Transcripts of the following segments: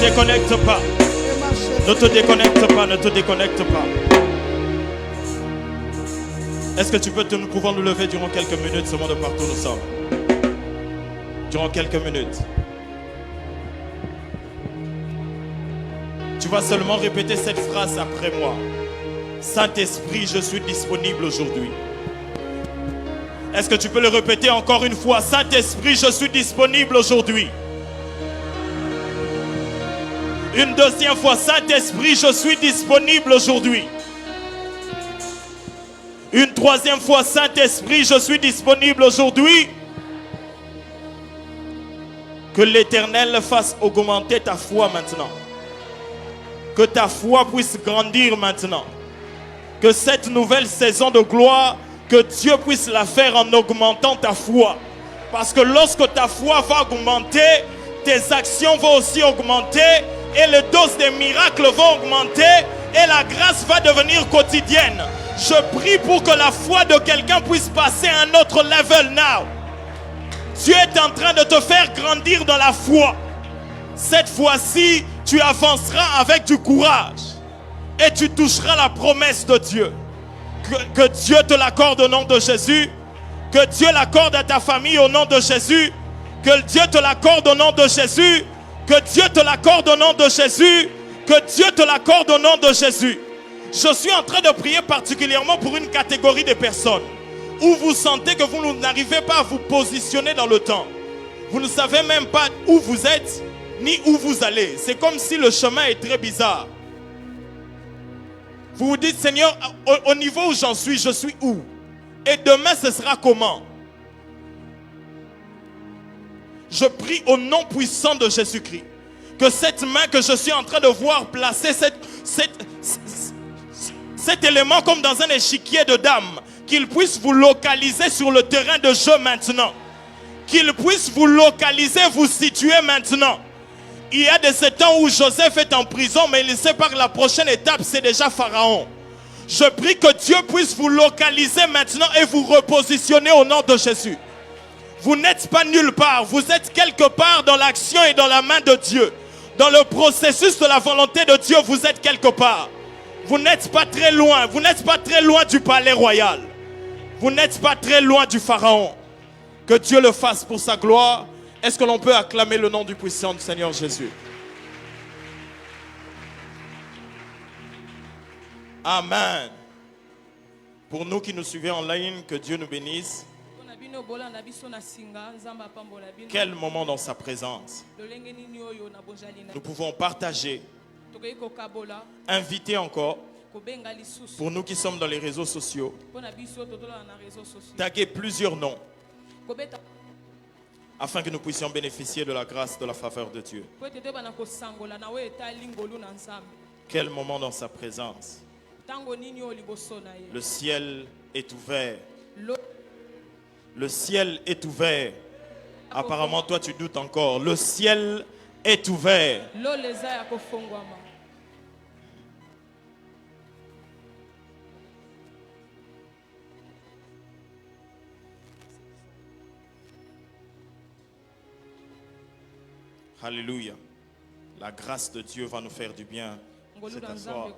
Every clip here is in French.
déconnecte pas. Ne te déconnecte pas, ne te déconnecte pas. Est-ce que nous pouvons nous lever durant quelques minutes, seulement de partout nous sommes? Durant quelques minutes. Tu vas seulement répéter cette phrase après moi. Saint-Esprit, je suis disponible aujourd'hui. Est-ce que tu peux le répéter encore une fois? Saint-Esprit, je suis disponible aujourd'hui. Une deuxième fois, Saint-Esprit, je suis disponible aujourd'hui. Une troisième fois, Saint-Esprit, je suis disponible aujourd'hui. Que l'Éternel fasse augmenter ta foi maintenant. Que ta foi puisse grandir maintenant. Que cette nouvelle saison de gloire, que Dieu puisse la faire en augmentant ta foi. Parce que lorsque ta foi va augmenter, tes actions vont aussi augmenter et les doses des miracles vont augmenter et la grâce va devenir quotidienne. Je prie pour que la foi de quelqu'un puisse passer à un autre level now. Dieu est en train de te faire grandir dans la foi. Cette fois-ci, tu avanceras avec du courage et tu toucheras la promesse de Dieu. Que Dieu te l'accorde au nom de Jésus. Que Dieu l'accorde à ta famille au nom de Jésus. Que Dieu te l'accorde au nom de Jésus. Que Dieu te l'accorde au nom de Jésus. Que Dieu te l'accorde au nom de Jésus. Je suis en train de prier particulièrement pour une catégorie de personnes où vous sentez que vous n'arrivez pas à vous positionner dans le temps. Vous ne savez même pas où vous êtes ni où vous allez. C'est comme si le chemin est très bizarre. Vous vous dites, Seigneur, au niveau où j'en suis, je suis où? Et demain, ce sera comment? Je prie au nom puissant de Jésus-Christ que cette main que je suis en train de voir placer cet élément comme dans un échiquier de dames, qu'il puisse vous localiser sur le terrain de jeu maintenant. Qu'il puisse vous localiser, vous situer maintenant. Il y a de ces temps où Joseph est en prison, mais il sait pas que la prochaine étape, c'est déjà Pharaon. Je prie que Dieu puisse vous localiser maintenant et vous repositionner au nom de Jésus. Vous n'êtes pas nulle part, vous êtes quelque part dans l'action et dans la main de Dieu. Dans le processus de la volonté de Dieu, vous êtes quelque part. Vous n'êtes pas très loin, vous n'êtes pas très loin du palais royal. Vous n'êtes pas très loin du Pharaon. Que Dieu le fasse pour sa gloire. Est-ce que l'on peut acclamer le nom du puissant du Seigneur Jésus? Amen. Pour nous qui nous suivons en ligne, que Dieu nous bénisse. Quel moment dans sa présence. Nous pouvons partager, inviter encore. Pour nous qui sommes dans les réseaux sociaux, taguer plusieurs noms afin que nous puissions bénéficier de la grâce, de la faveur de Dieu. Quel moment dans sa présence. Le ciel est ouvert. Le ciel est ouvert. Apparemment, toi, tu doutes encore. Le ciel est ouvert. Alléluia. La grâce de Dieu va nous faire du bien cet soir.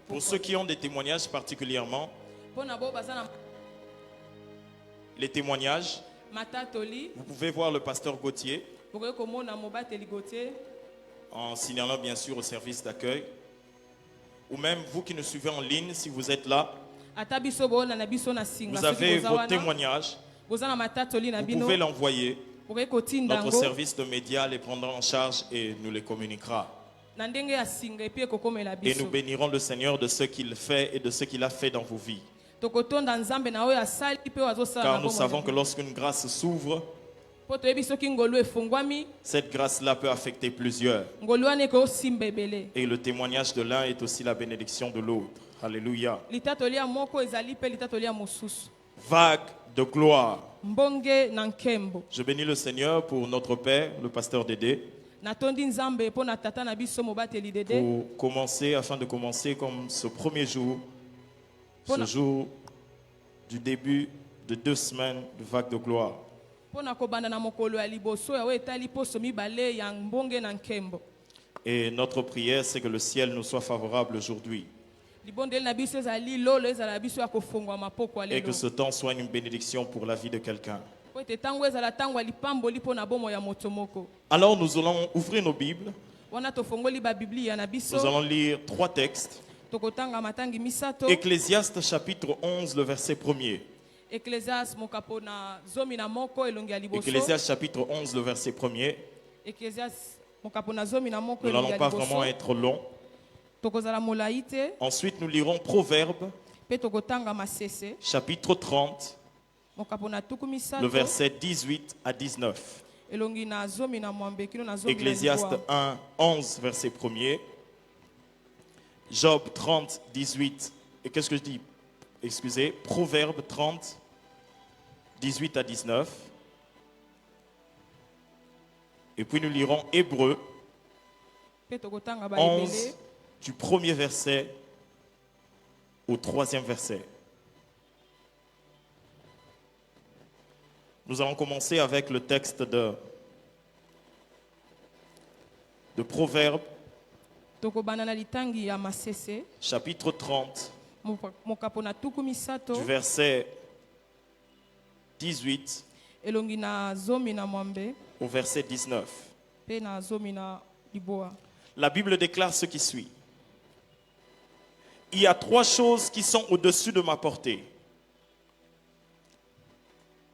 Pour ceux qui ont des témoignages particulièrement, les témoignages, vous pouvez voir le pasteur Gauthier en signalant bien sûr au service d'accueil, ou même vous qui nous suivez en ligne, si vous êtes là, vous avez vos témoignages, vous pouvez l'envoyer. Notre service de médias les prendra en charge et nous les communiquera. Et nous bénirons le Seigneur de ce qu'il fait et de ce qu'il a fait dans vos vies. Car nous savons que lorsqu'une grâce s'ouvre, cette grâce-là peut affecter plusieurs. Et le témoignage de l'un est aussi la bénédiction de l'autre. Alléluia. Vague de gloire. Je bénis le Seigneur pour notre Père, le pasteur Dédé. Pour commencer, afin de commencer comme ce premier jour, ce jour du début de 2 semaines de vague de gloire. Et notre prière, c'est que le ciel nous soit favorable aujourd'hui. Et que ce temps soit une bénédiction pour la vie de quelqu'un. Alors nous allons ouvrir nos Bibles. Nous allons lire 3 textes. Ecclésiaste chapitre 11, le verset 1er. Ecclésiaste chapitre 11, le verset 1er. Nous n'allons pas vraiment être long. Ensuite, nous lirons Proverbes chapitre 30, le verset 18 à 19. Ecclésiaste 1, 11, verset 1er. Job 30, 18. Et qu'est-ce que je dis? Excusez. Proverbes 30, 18 à 19. Et puis nous lirons Hébreux 11, du 1er verset au 3e verset. Nous allons commencer avec le texte de Proverbes, chapitre 30, du verset 18 au verset 19. La Bible déclare ce qui suit. Il y a 3 choses qui sont au-dessus de ma portée,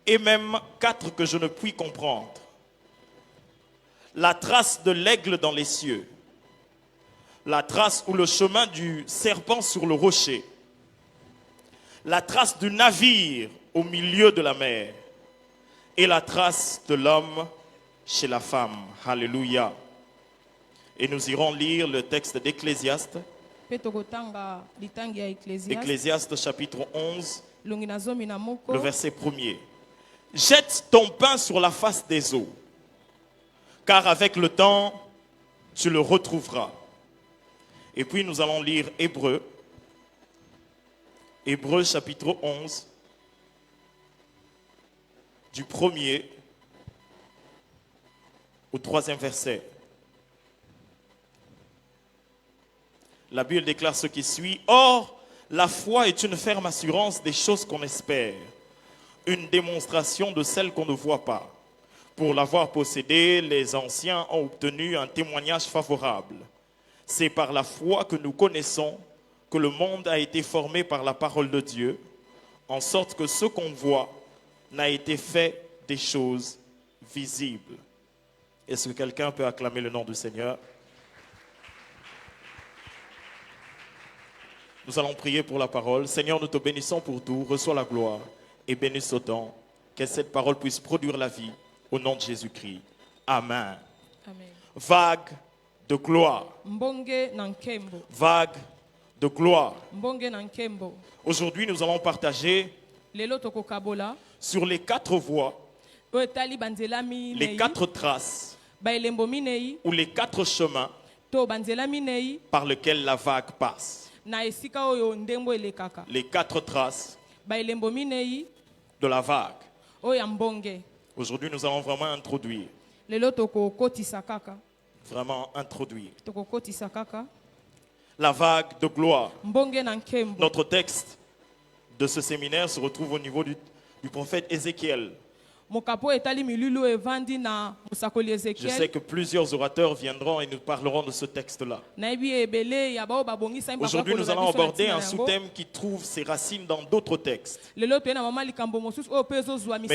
et même 4 que je ne puis comprendre. La trace de l'aigle dans les cieux, la trace ou le chemin du serpent sur le rocher, la trace du navire au milieu de la mer, et la trace de l'homme chez la femme. Alléluia. Et nous irons lire le texte d'Ecclésiaste. Ecclésiaste chapitre 11, le verset 1er. Jette ton pain sur la face des eaux, car avec le temps, tu le retrouveras. Et puis nous allons lire Hébreux. Hébreux chapitre 11, du 1er au 3e verset. La Bible déclare ce qui suit. Or, la foi est une ferme assurance des choses qu'on espère, une démonstration de celles qu'on ne voit pas. Pour l'avoir possédée, les anciens ont obtenu un témoignage favorable. C'est par la foi que nous connaissons que le monde a été formé par la parole de Dieu, en sorte que ce qu'on voit n'a été fait des choses visibles. Est-ce que quelqu'un peut acclamer le nom du Seigneur? Nous allons prier pour la parole. Seigneur, nous te bénissons pour tout. Reçois la gloire et bénis ce temps. Que cette parole puisse produire la vie au nom de Jésus-Christ. Amen. Amen. Vague de gloire. Vague de gloire. Aujourd'hui, nous allons partager sur les 4 voies, les 4 traces ou les 4 chemins par lesquels la vague passe. Les 4 traces de la vague. Aujourd'hui, nous allons vraiment introduire. Vraiment introduire. La vague de gloire. Notre texte de ce séminaire se retrouve au niveau du prophète Ézéchiel. Je sais que plusieurs orateurs viendront et nous parleront de ce texte-là. Aujourd'hui, nous allons aborder un sous-thème qui trouve ses racines dans d'autres textes, mais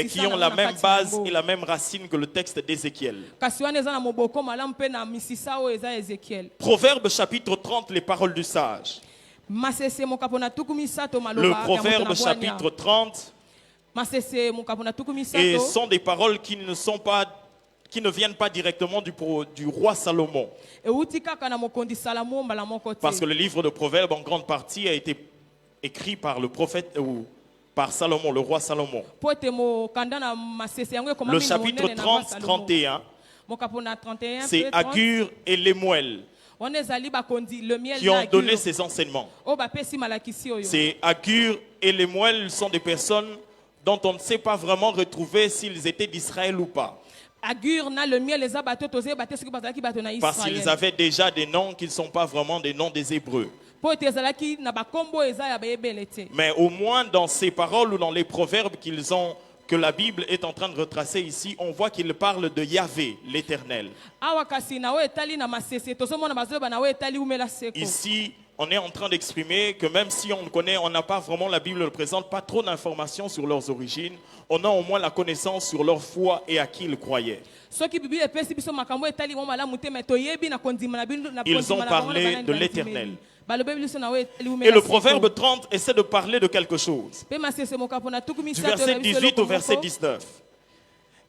qui ont la même base et la même racine que le texte d'Ézéchiel. Proverbe chapitre 30, les paroles du sage. Le Proverbe chapitre 30 et sont des paroles qui ne viennent pas directement du roi Salomon. Parce que le livre de Proverbes en grande partie a été écrit par le prophète ou par Salomon, le roi Salomon. Le chapitre 30-31, c'est Agur et Lemuel qui ont donné ces enseignements. C'est Agur et Lemuel sont des personnes dont on ne sait pas vraiment retrouver s'ils étaient d'Israël ou pas. Parce qu'ils avaient déjà des noms qui ne sont pas vraiment des noms des Hébreux. Mais au moins dans ces paroles ou dans les proverbes que la Bible est en train de retracer ici, on voit qu'il parle de Yahvé, l'Éternel. Ici, on est en train d'exprimer que même si on n'a pas vraiment, la Bible ne présente pas trop d'informations sur leurs origines, on a au moins la connaissance sur leur foi et à qui ils croyaient. Ils ont parlé de l'Éternel. Et le proverbe 30 essaie de parler de quelque chose. Du verset 18 au verset 19.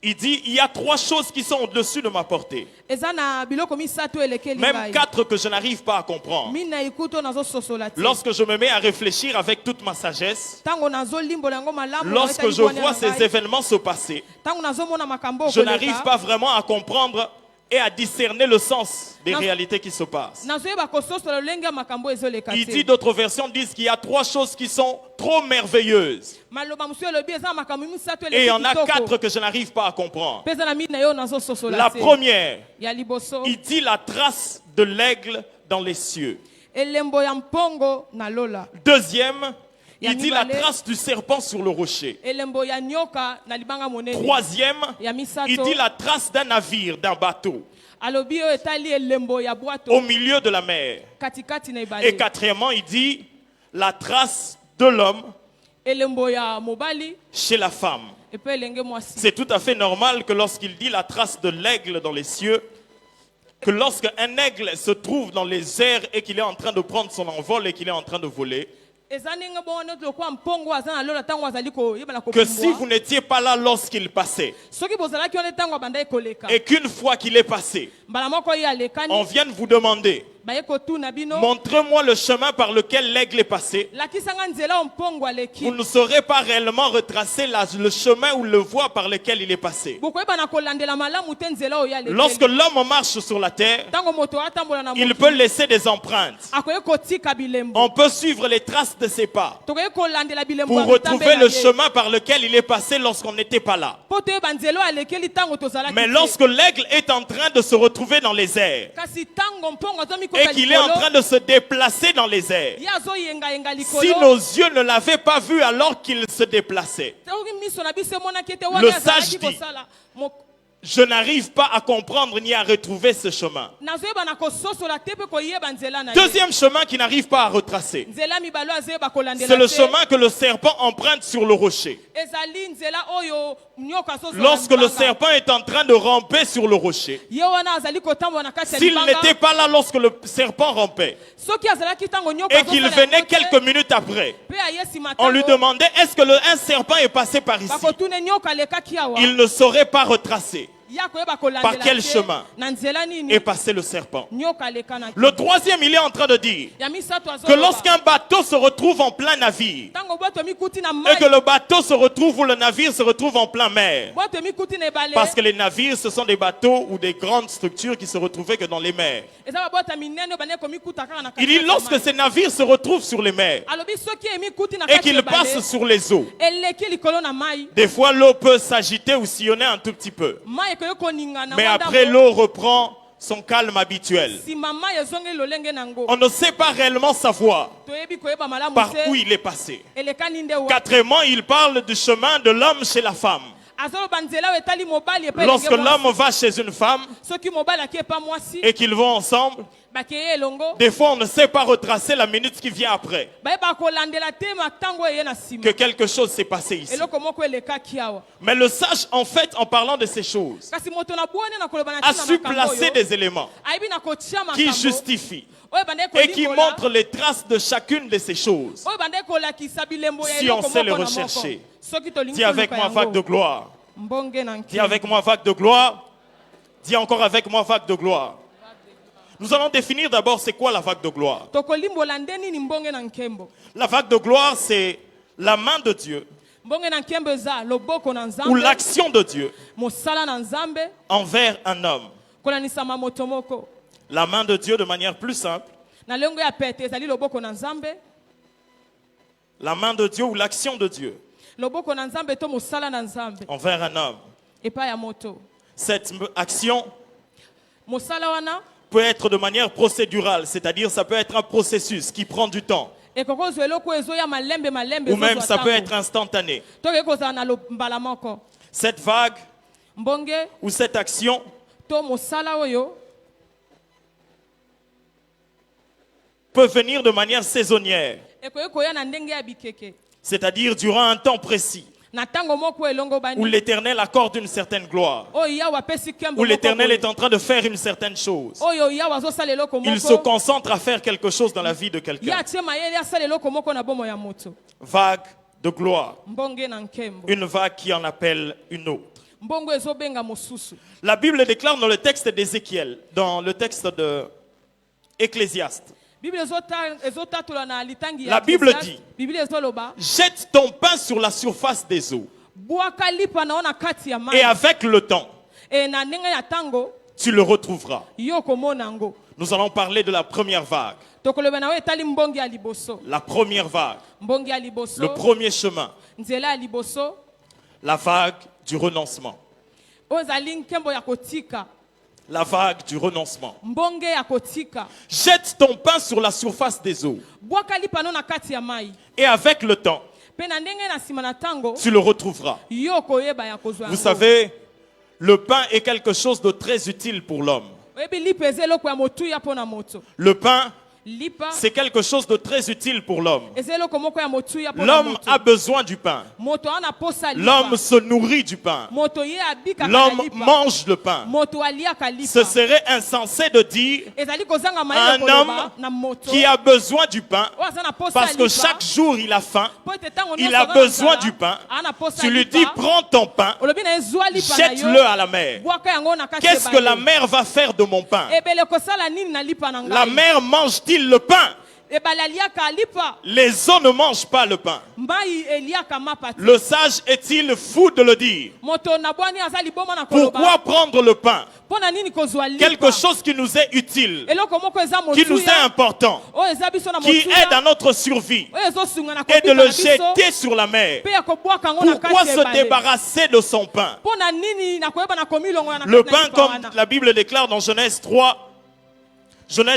Il dit, il y a 3 choses qui sont au-dessus de ma portée. Même 4 que je n'arrive pas à comprendre. Lorsque je me mets à réfléchir avec toute ma sagesse, lorsque je vois ces événements se passer, je n'arrive pas vraiment à comprendre et à discerner le sens des réalités qui se passent. Il dit, d'autres versions disent qu'il y a 3 choses qui sont trop merveilleuses. Et il y en a 4 que je n'arrive pas à comprendre. La première, il dit la trace de l'aigle dans les cieux. Deuxième, il dit la trace du serpent sur le rocher. Troisième, il dit la trace d'un navire, d'un bateau au milieu de la mer. Et quatrièmement, il dit la trace de l'homme chez la femme. C'est tout à fait normal que lorsqu'il dit la trace de l'aigle dans les cieux, que lorsqu'un aigle se trouve dans les airs et qu'il est en train de prendre son envol et qu'il est en train de voler, que si vous n'étiez pas là lorsqu'il passait et qu'une fois qu'il est passé, on vient de vous demander, montrez-moi le chemin par lequel l'aigle est passé, vous ne saurez pas réellement retracer le chemin ou le voie par lequel il est passé. Lorsque l'homme marche sur la terre, il peut laisser des empreintes. On peut suivre les traces de ses pas pour retrouver le chemin par lequel il est passé lorsqu'on n'était pas là. Mais lorsque l'aigle est en train de se retrouver dans les airs et qu'il est en train de se déplacer dans les airs, si nos yeux ne l'avaient pas vu alors qu'il se déplaçait, le sage dit, je n'arrive pas à comprendre ni à retrouver ce chemin. Deuxième chemin qui n'arrive pas à retracer, c'est le chemin que le serpent emprunte sur le rocher. Lorsque le serpent est en train de ramper sur le rocher, s'il n'était pas là lorsque le serpent rampait et qu'il venait quelques minutes après, on lui demandait, est-ce que un serpent est passé par ici? Il ne saurait pas retracer par quel chemin est passé le serpent. Le troisième, il est en train de dire que lorsqu'un bateau se retrouve en plein navire et que le bateau se retrouve ou le navire se retrouve en plein mer, parce que les navires ce sont des bateaux ou des grandes structures qui se retrouvaient que dans les mers. Il dit lorsque ces navires se retrouvent sur les mers et qu'ils passent sur les eaux, des fois l'eau peut s'agiter ou sillonner un tout petit peu. Mais après, l'eau reprend son calme habituel. On ne sait pas réellement savoir par où il est passé. Quatrièmement, il parle du chemin de l'homme chez la femme. Lorsque l'homme va chez une femme et qu'ils vont ensemble, des fois on ne sait pas retracer la minute qui vient après que quelque chose s'est passé ici. Mais le sage, en fait, en parlant de ces choses, a su placer des éléments qui justifient et qui montrent les traces de chacune de ces choses si on sait les rechercher. Dis avec moi vague de gloire. Dis avec moi vague de gloire. Dis encore avec moi vague de gloire. Nous allons définir d'abord c'est quoi la vague de gloire. La vague de gloire, c'est la main de Dieu ou l'action de Dieu envers un homme. La main de Dieu de manière plus simple. La main de Dieu ou l'action de Dieu envers un homme. Cette action mosala wana peut être de manière procédurale, c'est-à-dire ça peut être un processus qui prend du temps. ekokozwa eloko ezoya malembe malembe Ou même ezozwa ça peut ntango. être instantané. To ekozala na mbala moko Cette vague mbonge ou cette action to mosala oyo peut venir de manière saisonnière, ekoki koya na ndenge ya bikeke c'est-à-dire durant un temps précis, na ntango moko elongo où bani l'Éternel accorde une certaine gloire, oyo yawe apesi nkembo où moko l'Éternel boye. est en train de faire une certaine chose. oyo yawe azosala eloko Il se moko concentre à faire quelque chose dans la vie de ye quelqu'un. atie mayele asala eloko moko na bomo ya moto Vague de gloire, mbonge na nkembo une vague qui en appelle une autre. mbongo ezobenga mosusu. La Bible déclare dans le texte d'Ézéchiel, dans le texte de Ecclésiaste, Bible ezotatola na litangi ya La Bible Ecclésiaste. dit, Bible ezoloba jette ton pain sur la surface des eaux, bwaka lipa na ona kati ya et mai avec le temps, e na ndenge ya ntango tu le retrouveras. yo komona yango. Nous allons parler de la première vague. tokoloba na oyo etali mbongi ya liboso La première vague, mbongi ya le liboso premier chemin, nzela ya liboso la vague du renoncement. oyo ezali nkembo ya kotika La vague du renoncement. mbonge ya kotika Jette ton pain sur la surface des eaux, bwaka lipa no na kati ya mai et avec le temps, mpe na ndenge na nsima na ntango tu le retrouveras. yo koyeba ya kozwa Vous yango. savez, le pain est quelque chose de très utile pour l'homme. oyebi lipa eza eloko ya motuya mpo na moto. Le pain, lipa c'est quelque chose de très utile pour l'homme. eza eloko moko ya motuya mpo na L'homme moto. a besoin du pain. moto ana posa lipa L'homme se nourrit du pain. moto ye abikaka na L'homme lipa mange le pain. moto aliaka Ce lipa serait insensé de dire ezali kozanga un mayele homme koloba na moto qui a besoin du pain, oyo aza na posa parce que lipa chaque jour il a faim, po ete ntango il nyonso a aza na besoin nzala, du pain. ana posa Tu lui lipa, dis, prends ton pain, olobi na ye zwa lipa na jette-le yo à la mer. bwaka yango na kati Qu'est-ce que la mer va faire de mon pain? ebele kosala nini na lipa na La ngai mer mange-t-il le pain? ebale aliaka lipa Les eaux ne mangent pas le pain. mbai eliaka mapa te Le sage est-il fou de le dire? moto na bwani aza liboma na koloba Pourquoi prendre le pain? mpo na nini kozwa lipa Quelque chose qui nous est utile, eloko moko eza qui nous est motuya important, oyo eza biso na qui aide à motuya notre survie, oyo ezosunga na et de kobika na le biso jeter sur la mer. mpe ya kobwaka yango na Pourquoi kati ya se ebale débarrasser de son pain? mpo na nini na koyeba na komilongola na Le kati na pain, lipa comme wana la Bible déclare dans Genèse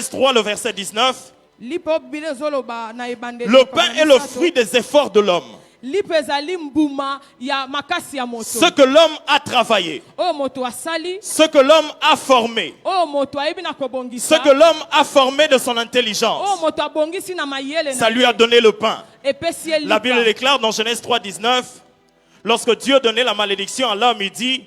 3, le verset 19, lipa bile ezoloba na ebandeli le pain est le fruit des efforts de l'homme. lipa ezali mbuma ya makasi ya moto Ce que l'homme a travaillé, oyo moto asali ce que l'homme a formé, oyo moto ayebi na ce kobongisa que l'homme a formé de son oyo intelligence, moto abongisi na mayele ça na lui a donné le pain. epesi ye La Bible lipa déclare dans Genèse 3, 19, lorsque Dieu donnait la malédiction à l'homme, il dit,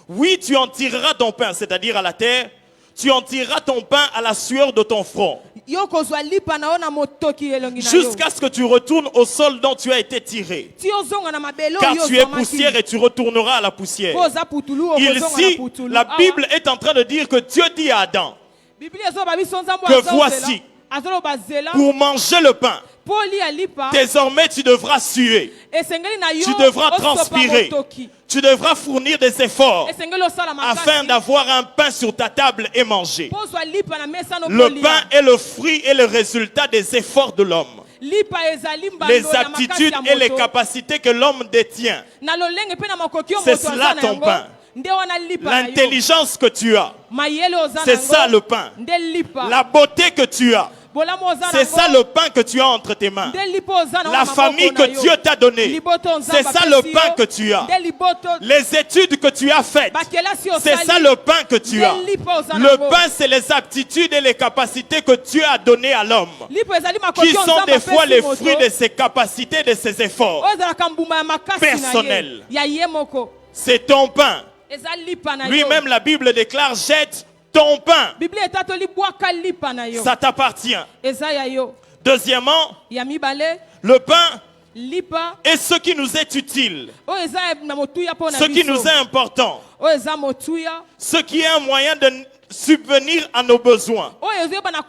oui, tu en tireras ton pain, c'est-à-dire à la terre, tu en tireras ton pain à la sueur de ton front, yo kozwa lipa na yo na motoki elongi na yo jusqu'à ce que tu retournes au sol dont tu as été tiré. ti ozonga na mabele Car oyo tu es poussière et tu retourneras à la poussière. po oza putulu okozonga na Ici, putulu la Bible est en train de dire que Dieu dit à Adam, biblia ezoloba biso nzambo que azozela voici, azoloba zela pour manger le pain, po lia lipa désormais tu devras suer, esengeli na yo tu devras osopa transpirer, motoki tu devras fournir des efforts esengeli osala afin makasi d'avoir un pain sur ta table et manger. po ozwa lipa na mesa no Le kolia. pain est le fruit et le résultat des efforts de l'homme. lipa ezali mbando Les ya makasi aptitudes ya et les moto capacités que l'homme détient, na lolenge mpe na makoki oyo c'est moto cela aza na ton yango pain. nde wana lipa na yo l'intelligence que tu as, mayele oza na c'est ça yango le pain. nde lipa La beauté que tu as, bolamu oza na c'est ça yango le pain que tu as entre tes mains. nde lipa oza na La wana famille maboko na que yo. Dieu t'a donnée, Liboto nzambe c'est ça apesi le yo. pain que tu as. nde liboto Les études que tu as faites, bakelasi c'est osali ça le pain que tu as. Le pain, c'est les aptitudes et les capacités que Dieu a données à l'homme, lipa ezali makoki qui oyo sont nzambe des fois apesi les moto. fruits de ses capacités, de ses efforts. oyo ezalaka mbuma ya makasi na Personnel. ye ya ye moko C'est ton pain. eza lipa na yo Lui-même, la Bible déclare, jette ton pain. biblia etatoli bwaka lipa na yo Ça t'appartient. eza ya yo Deuxièmement, ya mibale le pain lipa est ce qui nous est utile, oyo eza na motuya mpo na ce qui biso nous est important, oyo eza motuya ce qui est un moyen de subvenir à nos besoins. oyo ezoyeba na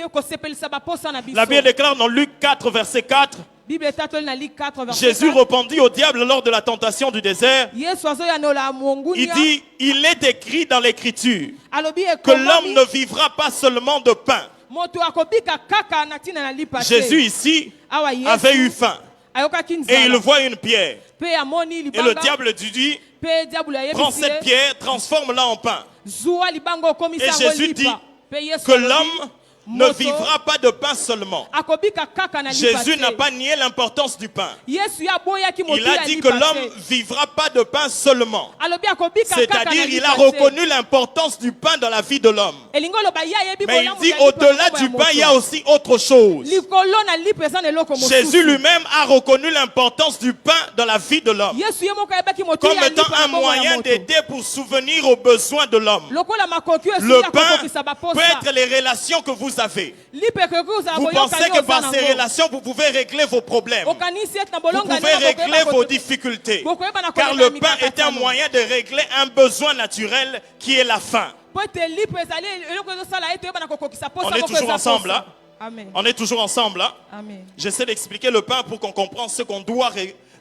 kosepelisa baposa na biso La Bible déclare dans Luc 4, verset 4, bible etatoli na Luc 4 verset Jésus 4. répondit au diable lors de la tentation du désert. yesu azoyanola Il mongunia dit, il est écrit dans l'Écriture alobi que l'homme ekomami ne vivra pas seulement de pain. moto akobika kaka na ntina na lipa te Jésus ici awa avait eu yesu faim. ayokaki Et il nzala voit une pierre. mpe amoni Et le libanga diable lui dit, mpe diabolo prends ayebisi cette ye pierre, transforme-la en pain. zuwa libanga okomisa Et yango Jésus dit lipa mpe yesu que alobi, l'homme ne moto vivra pas de pain seulement. akobika kaka na lipa Jésus te. n'a pas nié l'importance du pain. yesu ye aboyaki motu Il a ya dit que lipa l'homme te. vivra pas de pain seulement. alobi akobika kaka na C'est-à-dire, il lipa a te. reconnu l'importance du pain dans la vie de l'homme. elingi oloba ye ayebi Mais il bolamu dit, ya lipa au-delà na du moko ya pain, il y a moto. aussi autre chose. likolo na lipa eza na eloko Jésus mosusu lui-même a reconnu l'importance du pain dans la vie de l'homme. yesu ye moko ayebaki motu Comme ya étant lipa na un bongo ya moyen moto. d'aider pour souvenir aux besoins de l'homme. lokola makoki oyo Le esuki pain akokokisa peut baposa être les relations que vous avez. lipa ekoki kozala Vous boyokani pensez que oza par ces nango relations, vous pouvez régler vos problèmes. okanisi ete na Vous bolongani pouvez na régler bokoyeba vos kote- difficultés. bokoyeba na Car koleka le pain est un mikakatano. moyen de régler un besoin naturel qui est la faim. po ete lipa ezali eloko ezosala ete oyeba na kokokisa posa On est moko toujours eza ensemble, posa. hein? Amen. On est toujours ensemble. Hein? Amen. J'essaie d'expliquer le pain pour qu'on comprenne ce qu'on doit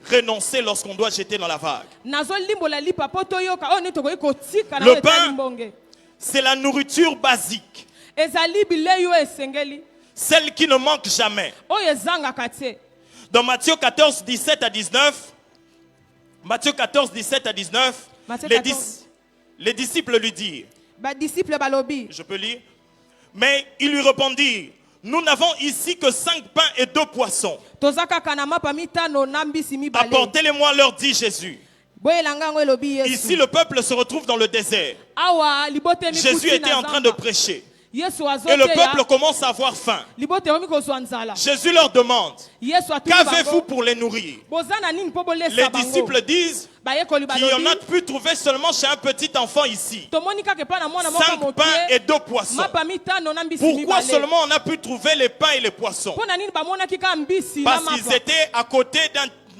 renoncer lorsqu'on doit jeter dans la vague. nazolimbola lipa po toyoka oyo nini tokoki kotika na Le oyo etali pain- mbonge C'est la nourriture basique, ezali bilei oyo esengeli celle qui ne manque jamais. oyo ezangaka te Dans Matthieu 14, 17 à 19, Matthieu 14, 17 à 19, Matthieu les, 14. les disciples lui dirent, badisiple balobi je peux lire, mais ils lui répondirent, nous n'avons ici que 5 pains et 2 poissons. toza kaka na mapa mitano na mbisi mibale Apportez-les-moi, leur dit Jésus. boyelanga yango elobi Ici, yesu le peuple se retrouve dans le désert. awa libote Jésus mikuti était na en train de zamba prêcher. yesu Et le peuple azoteya commence à avoir faim. libote ekomi kozwa nzala Jésus leur demande, yesu atuni qu'avez-vous bango pour les nourrir? boza na nini mpo Les bolesa bango disciples disent bayekoli qu'il y en balobi a pu trouver seulement chez un petit enfant ici. tomoni kaka epai na mwana moko 5 pains et mokie 2 poissons. mapa mitano na mbisi Pourquoi mibale seulement on a pu trouver les pains et les poissons? mpo na nini bamonaki kaka mbisi na Parce qu'ils mapa étaient à côté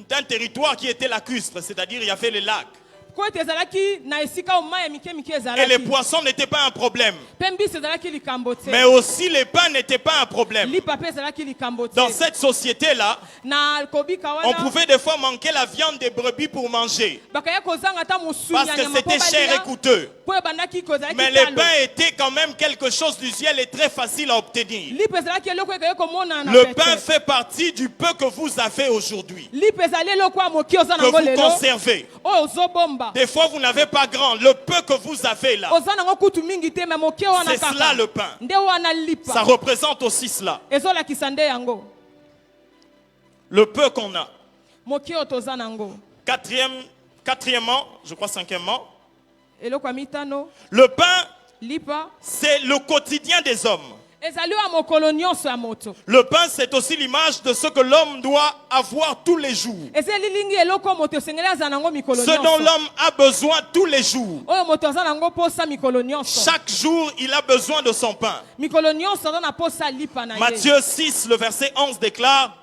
d'un territoire qui était lacustre, c'est-à-dire il y avait les lacs. po ete ezalaki na esika oyo mai ya mike mike Et les ezalaki poissons n'étaient pas un problème. mpe mbisi ezalaki likambo te Mais aussi les pains n'étaient pas un problème. lipa mpe ezalaki likambo te Dans cette société-là, na kobika on wana pouvait des fois manquer la viande des brebis pour manger. bakaya kozanga ata mosuni Parce ya que nyama mpo c'était cher et balia coûteux. po ebandaki kozalaki Mais les talo pains étaient quand même quelque chose d'usuel et très facile à obtenir. lipa ezalaki eloko ekeye komona na Le pete. pain fait partie du peu que vous avez aujourd'hui, lipa ezali eloko ya moki oza que nango vous lelo conservez. oyo ozobomba Des fois, vous n'avez pas grand. Le peu que vous avez là, oza nango kutu mingi te me moke wana c'est cela kaka le pain. nde wana Ça lipa représente aussi cela. ezolakisa nde yango Le peu qu'on a. moke oyo toza nango Quatrièmement, je crois cinquièmement, eloko ya mitano le pain, lipa c'est le quotidien des hommes. ezali oyo ya mokolo nyonso ya moto Le pain, c'est aussi l'image de ce que l'homme doit avoir tous les jours. eza elilingi eloko oyo moto esengeli aza nango mikolo Ce dont nyonso l'homme a besoin tous les jours. oyo moto aza nango posa mikolo nyonso Chaque jour, il a besoin de son pain. mikolo nyonso aza na posa lipa na ye Matthieu 6, le verset 11 déclare,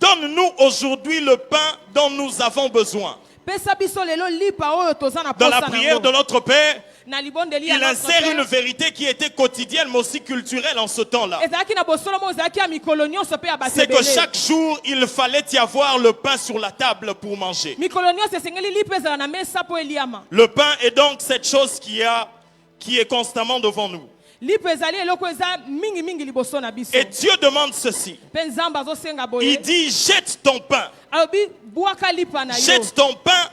donne-nous aujourd'hui le pain dont nous avons besoin. pesa biso lelo lipa oyo toza na Dans la posa prière de nango notre Père, na libondeli ya il notre insère une Père. vérité qui était quotidienne mais aussi culturelle en ce temps-là. ezalaki na bosolo mo ezalaki ya mikolo nyonso mpe ya bato C'est que ebele chaque jour, il fallait y avoir le pain sur la table pour manger. mikolo nyonso esengeli lipa ezala na mesa mpo eliama Le pain est donc cette chose qui est constamment devant nous. lipa ezali eloko eza mingimingi liboso na biso Et Dieu demande ceci. mpe nzambe azosenga Il boye dit, jette ton pain. alobi bwaka lipa na yo Jette ton pain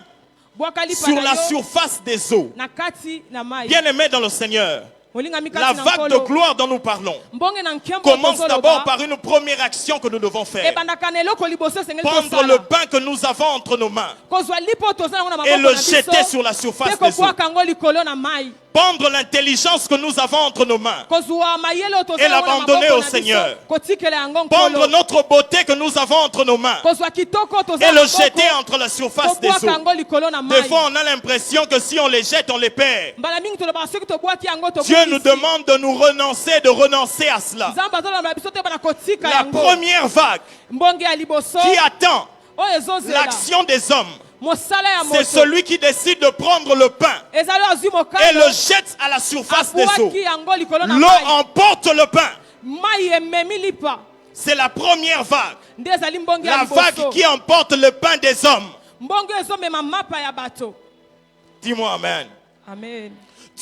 bwaka lipa sur na la yo surface des eaux. na kati na mai Bien-aimés dans le Seigneur, molingami la kati na vague de nkolo gloire dont nous parlons mbonge na nkembo commence d'abord tozoloba par une première action que nous devons faire. ebandaka na eloko liboso esengeli Prendre le tosala pain que nous avons entre nos mains kozwa lipa oyo toza nango na et maboko le na jeter biso sur la mpe surface des eaux. kobwaka yango likolo na mai Prendre l'intelligence que nous avons entre nos mains, kozwa mayele oyo toza Et nango na l'abandonner maboko au na biso Seigneur. kotikela yango prendre nkolo notre beauté que nous avons entre nos mains kozwa kitoko oyo toza et na le jeter maboko entre la surface des kobwaka eaux. yango likolo na Des mai fois, on a l'impression que si on les jette, on les perd. mbala mingi tolobaka soki tobwaki yango Dieu nous tobwisi demande de nous renoncer à cela. nzambe azolanda biso te bana kotika La yango première vague mbonge ya liboso qui attend oyo ezozela l'action des hommes, mosala ya c'est moto celui qui décide de prendre le pain ezali oyo azwi et mokano le jette à la surface des eaux. abwaki yango likolo na L'eau mai emporte le pain. mai ememi lipa C'est la première vague. nde ezali mbonge ya La vague liboso qui emporte le pain des hommes. mbonge ezomema mapa ya bato Dis-moi Amen. amen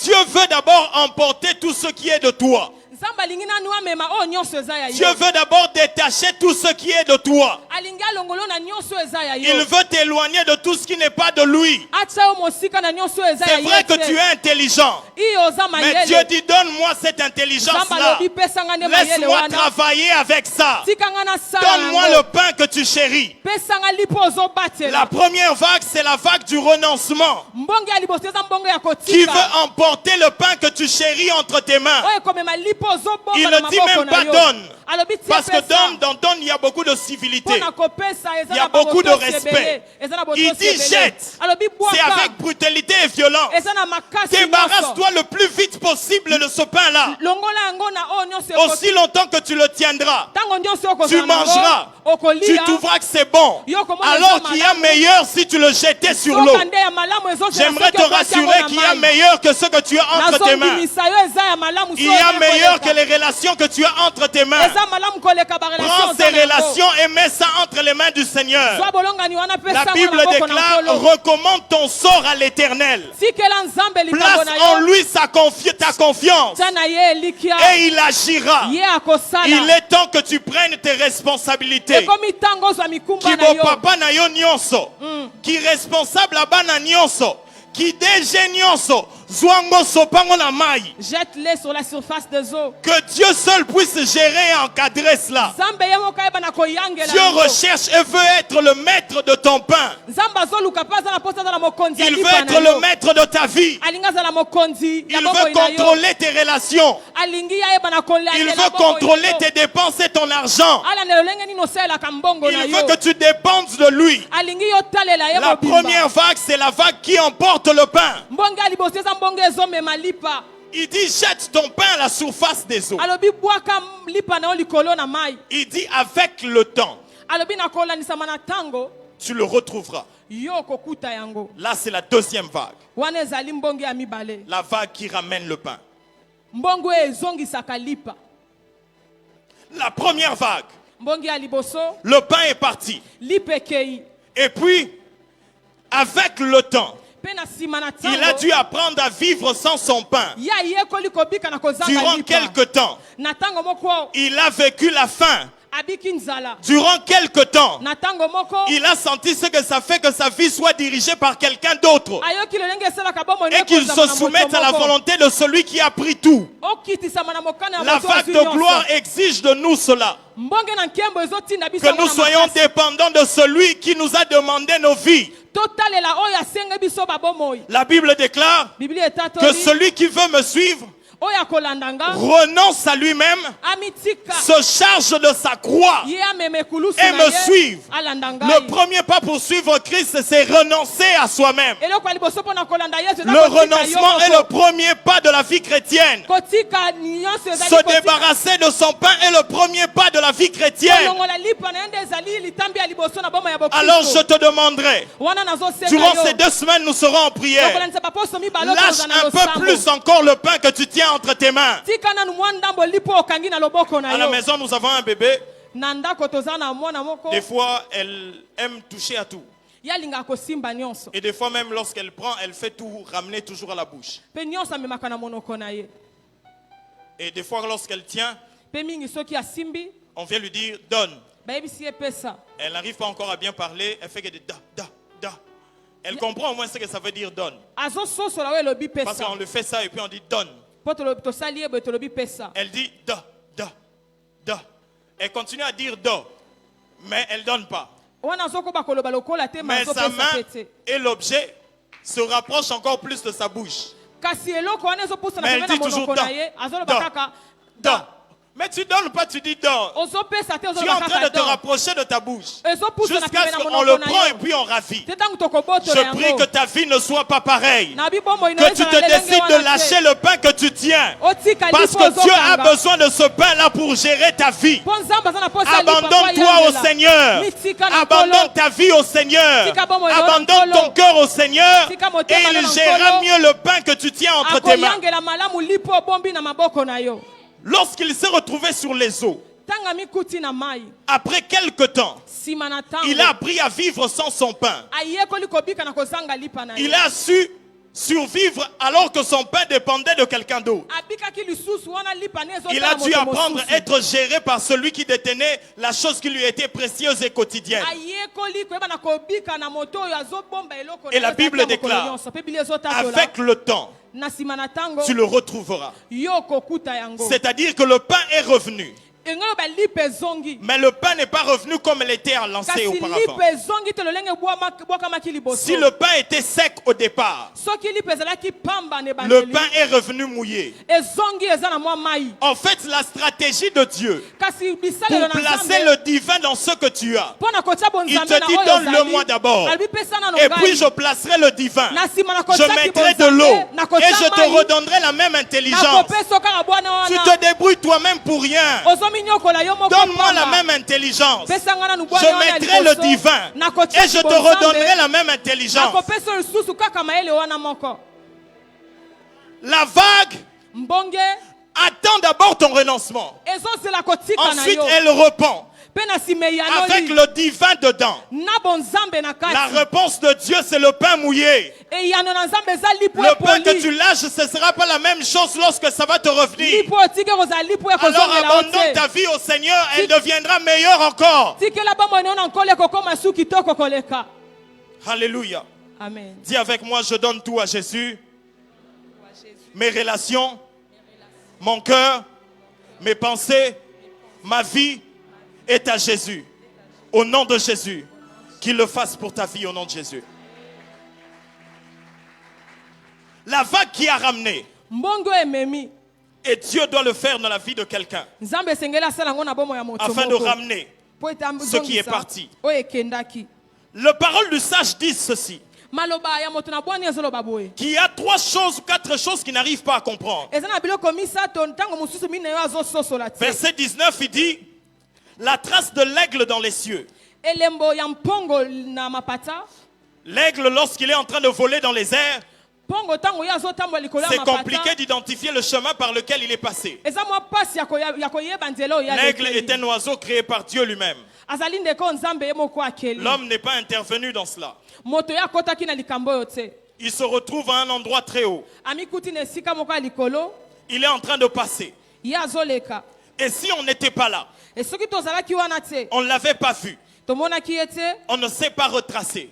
Dieu veut d'abord emporter tout ce qui est de toi. Nzambe alingi nanu amema oyo nyonso eza ya Dieu yo. veut d'abord détacher tout ce qui est de toi. Alingi alongolo na nyonso eza ya Il yo. veut t'éloigner de tout ce qui n'est pas de lui. Acha yo mosika na nyonso eza ya C'est ye vrai que te. tu es intelligent. Iyo oza Mais mayele. Dieu dit, donne-moi cette intelligence-là. Nzambe alobi pesa nga nde mayele Laisse-moi wana. travailler avec ça. Tika nga na sala Donne-moi yango. le pain que tu chéris. Pesa nga lipo ozobatela. La première vague, c'est la vague du renoncement. Mbongo ya liboso eza mbongo ya Qui kotika. veut emporter le pain que tu chéris entre tes mains. Oyo ekomema lipo ozobomba Il na ne dit maboko même na pas yo. donne. Alobi tia Parce que pesa. dans donne, il y a beaucoup de civilité. Mpona kopesa eza Il y a na beaucoup de babotosi respect. ebele. Eza na Il botosi dit ebele. jette. Alobi C'est bwaka. avec brutalité et violence. Eza na makasi nyonso. Débarrasse-toi le plus vite possible de ce pain-là. Longola yango na oyo nyonso Aussi longtemps que tu le tiendras. Tango nyonso Tu okozala nango, mangeras. Tu okolia. trouveras que c'est bon. Alors qu'il y a meilleur si tu le jetais sur l'eau. Soka nde ya malamu ezozela J'aimerais soki te okwati yango rassurer na qu'il y a mai. meilleur que ce que tu as entre tes mains. Nazondimisa yo eza ya malamu Il so y a oye meilleur koleka. que les relations que tu as entre tes mains. Eza malamu koleka ba relation Prends oza ces na yango. relations et mets ça entre les mains du Seigneur. Zwa bolongani wana pesa La yango Bible na maboko na déclare, Nkolo. recommande ton sort à l'Éternel. Tikela Nzambe likambo Place na en yo. lui ta confiance Tia na ye elikia. et il agira. Ye akosala. Il est temps que tu prennes tes responsabilités. Ekomi ntango ozwa mikumba na Kibo yo. papa na yo nyonso. Qui responsable là-bas na nyonso. Qui DG nyonso. Zwango sopango na mai. Jette-les sur la surface des eaux. Que Dieu seul puisse gérer et encadrer cela. Nzambe ye moko ayeba na koyangela Dieu yango. recherche et veut être le maître de ton pain. Nzambe azoluka mpe aza na posa aza na mokonzi ya Il veut lipa être na le yo. maître de ta vie. Alingi azala mokonzi ya Il bomoi veut na yo. contrôler tes relations. Alingi ayeba na kolandela Il veut bomoi contrôler na yo. tes dépenses et ton argent. Alandela lolenge nini osalelaka mbongo na Il yo. veut que tu dépendes de lui. Alingi yo talela ye La mobimba. première vague, c'est la vague qui emporte le pain. Mbongo ya liboso eza mbongo ezomema lipa. Il dit, jette ton pain à la surface des eaux. Alobi bwaka lipa na yo likolo na mai. Il dit, avec le temps, Alobi na kolanisama na tango tu le retrouveras. yo kokuta yango. Là, c'est la deuxième vague. Wana ezali mbongo ya mibale. La vague qui ramène le pain. Mbongo ezongisaka lipa. La première vague, Mbongo ya liboso le pain est parti. lipa ekei. Et puis, avec le temps, Pe na sima na il a tango dû apprendre à vivre sans son pain. ya yekoli kobika na kozanga Durant lipa. quelque temps, Na tango moko il a vécu la faim. abiki nzala. Durant quelque temps, Na tango moko il a senti ce que ça fait que sa vie soit dirigée par quelqu'un d'autre. ayoki lolenge esalaka bomoi Et qu'il se soumette à la volonté de celui qui a pris tout. okitisama na mokano ya La moto vague azwi de nyonso. gloire exige de nous cela. Mbonge na nkembo ezotinda biso Que yango nous na soyons makasi. dépendants de celui qui nous a demandé nos vies. Totalela oyo asenge biso babomoi. La Bible déclare Biblia que etatoli celui qui veut me suivre oyo akolanda nga renonce à lui-même, amitika se charge de sa croix ye amema ekulusu et na me ye suive. alanda Le ngai. premier pas pour suivre Christ, c'est renoncer à soi-même. Eloko ya liboso mpona kolanda Yesu eza Le kotika yo renoncement est moko. le premier pas de la vie chrétienne. Kotika nyonso ezali Se kotika. débarrasser de son pain est le premier pas de la vie chrétienne. kolongola lipa na ye nde ezali litambi ya liboso na bomoi ya Alors je bokristo. te demanderai, Wana nazosenga durant yo. ces 2 semaines, nous serons en prière. Tokolandisa baposo mibale Lâche okozala na un peu losambo. plus encore le pain que tu tiens entre tes mains. tika nanu mwa ndambo lipo okangi na loboko na À la yo. maison, nous avons un bébé. Na ndako toza na mwana moko Des fois, elle aime toucher à tout. ye alingaka kosimba nyonso Et des fois, même lorsqu'elle prend, elle fait tout ramener toujours à la bouche. mpe nyonso amemaka na monoko na ye. Et des fois, lorsqu'elle tient, Mpe mingi soki asimbi on vient lui dire donne. bayebisi ye pesa. Elle n'arrive pas encore à bien parler. Elle fait que des da. Elle comprend au moins ce que ça veut dire donne. azososola oyo elobi Parce pesa qu'on le fait ça et puis on dit donne. mpo tosali ye boye tolobi pesa. Elle dit da. Elle continue à dire da. Mais elle donne pas. wana azokoba koloba lokola te Mais sa mazopesa main te te. et l'objet se rapprochent encore plus de sa bouche. kasi eloko wana ezopusa na Mais elle pembe na dit toujours monoko na da, ye azoloba da, kaka Da. Mais tu donnes pas, tu dis donne. ozopesa te Tu es en ozoloba train de kaka te don rapprocher de ta bouche. ezopusa na Jusqu'à pembe ce na qu'on le monoko prend na et yo puis on ravit. te ntango tokobotola Je prie que yango ta vie ne soit pas pareille. na bibomoi na Que yo tu ezala te lelenge décides de wana lâcher te. le pain que tu tiens. otika Parce lipo que Dieu a ozokanga besoin de ce pain-là pour gérer ta vie. mpo nzambe aza na posa ya lipa po Abandonne-toi au ayangela. Seigneur. mitika na Abandonne nkolo ta vie au Seigneur. Tika bomo elo Abandonne nkolo. ton cœur au Seigneur. Tika Et motema na il nkolo. gérera mieux le pain que tu tiens entre tes mains. akoyangela malamu lipo obombi na maboko na yo. Lorsqu'il s'est retrouvé sur les eaux, Tanga mikuti na mai après quelque temps, nsima na ntango il a appris à vivre sans son pain. ayekoli kobika na kozanga lipa na ye. Il a su survivre alors que son pain dépendait de quelqu'un d'autre. abikaki lisusu wana lipa ne Il a dû apprendre à être géré par celui qui détenait la chose qui lui était précieuse et quotidienne. ayekoli koyeba na kobika na moto oyo azobomba eloko Et la Bible déclare, avec le temps, na nsima na ntango tu le retrouveras. yo kokuta yango C'est-à-dire que le pain est revenu. engelo balipa ezongi Mais le pain n'est pas revenu comme il était lancé kasi auparavant. lipa ezongi te lolenge bwakamaki liboso Si le pain était sec au départ, soki lipa ezalaki pamba na le ebandeli pain est revenu mouillé. ezongi eza na mwa mai En fait, la stratégie de Dieu kasi bisalelo pour na placer nzambe le divin dans ce que tu as, mpo na kotia il bonzambe te na dit oyo donne-le-moi d'abord. alobi pesa na Et puis je placerai le divin. na nsima na Je kotiaki mettrai de bonzambe, l'eau na et kotia je te mai, redonnerai la même intelligence. nakopesa kaka bwana Tu wana te débrouilles toi-même pour rien. ozominyokola yo moko Donne-moi la pamba. même intelligence. Pesa nga nanu Je bwana wana ya mettrai le liboso, divin nakotia et je te bonzambe, redonnerai la même intelligence. nakopesa lisusu kaka mayele wana moko La vague mbonge attend d'abord ton renoncement. ezozela kotika na Ensuite, yo elle repent mpe na nsima avec eyanoli le divin dedans. na bonzambe na La kati réponse de Dieu, c'est le pain mouillé. eyano na nzambe eza lipo Le pain que tu epoli lâches, ce ne sera pas la même chose lorsque ça va te revenir. lipo otike kozala lipo Alors ekozongela o abandonne ta te vie au Seigneur, elle deviendra meilleure encore. tikela bomoi na nkolo ekokoma su kitoko koleka Alléluia. amen Dis avec moi, je donne tout à Jésus. Mes relations, mon cœur, mes pensées, ma vie est à Jésus. Au nom de Jésus. Qu'il le fasse pour ta vie au nom de Jésus. La vague qui a ramené, mbongo ememi et Dieu doit le faire dans la vie de quelqu'un, nzambe esengeli asala yango na bomoi ya moto afin de moko ramener po ete ce qui est azongisa parti. oyo ekendaki Les paroles du sage disent ceci, maloba ya moto na bwani ezoloba boye qu'il y a 3 choses ou 4 choses qu'il n'arrive pas à comprendre. eza na biloko misato ntango mosusu mine yo azososola te Verset 19, il dit, la trace de l'aigle dans les cieux. elembo ya mpongo na mapata L'aigle, lorsqu'il est en train de voler dans les airs, mpongo ntango ye azotambola likolo ya c'est mapata compliqué d'identifier le chemin par lequel il est passé. eza mwa mpasi ya koyeba nzela oyo L'aigle est alekeli un oiseau créé par Dieu lui-même. azali ndeko nzambe ye moko akeli L'homme n'est pas intervenu dans cela. moto ye akɔtaki na likambo oyo te Il se retrouve à un endroit très haut. amikuti na esika moko ya likolo Il est en train de passer. ye azoleka Et si on n'était pas là, e soki tozalaki wana te on ne l'avait pas vu, tomonaki ye te on ne sait pas retracer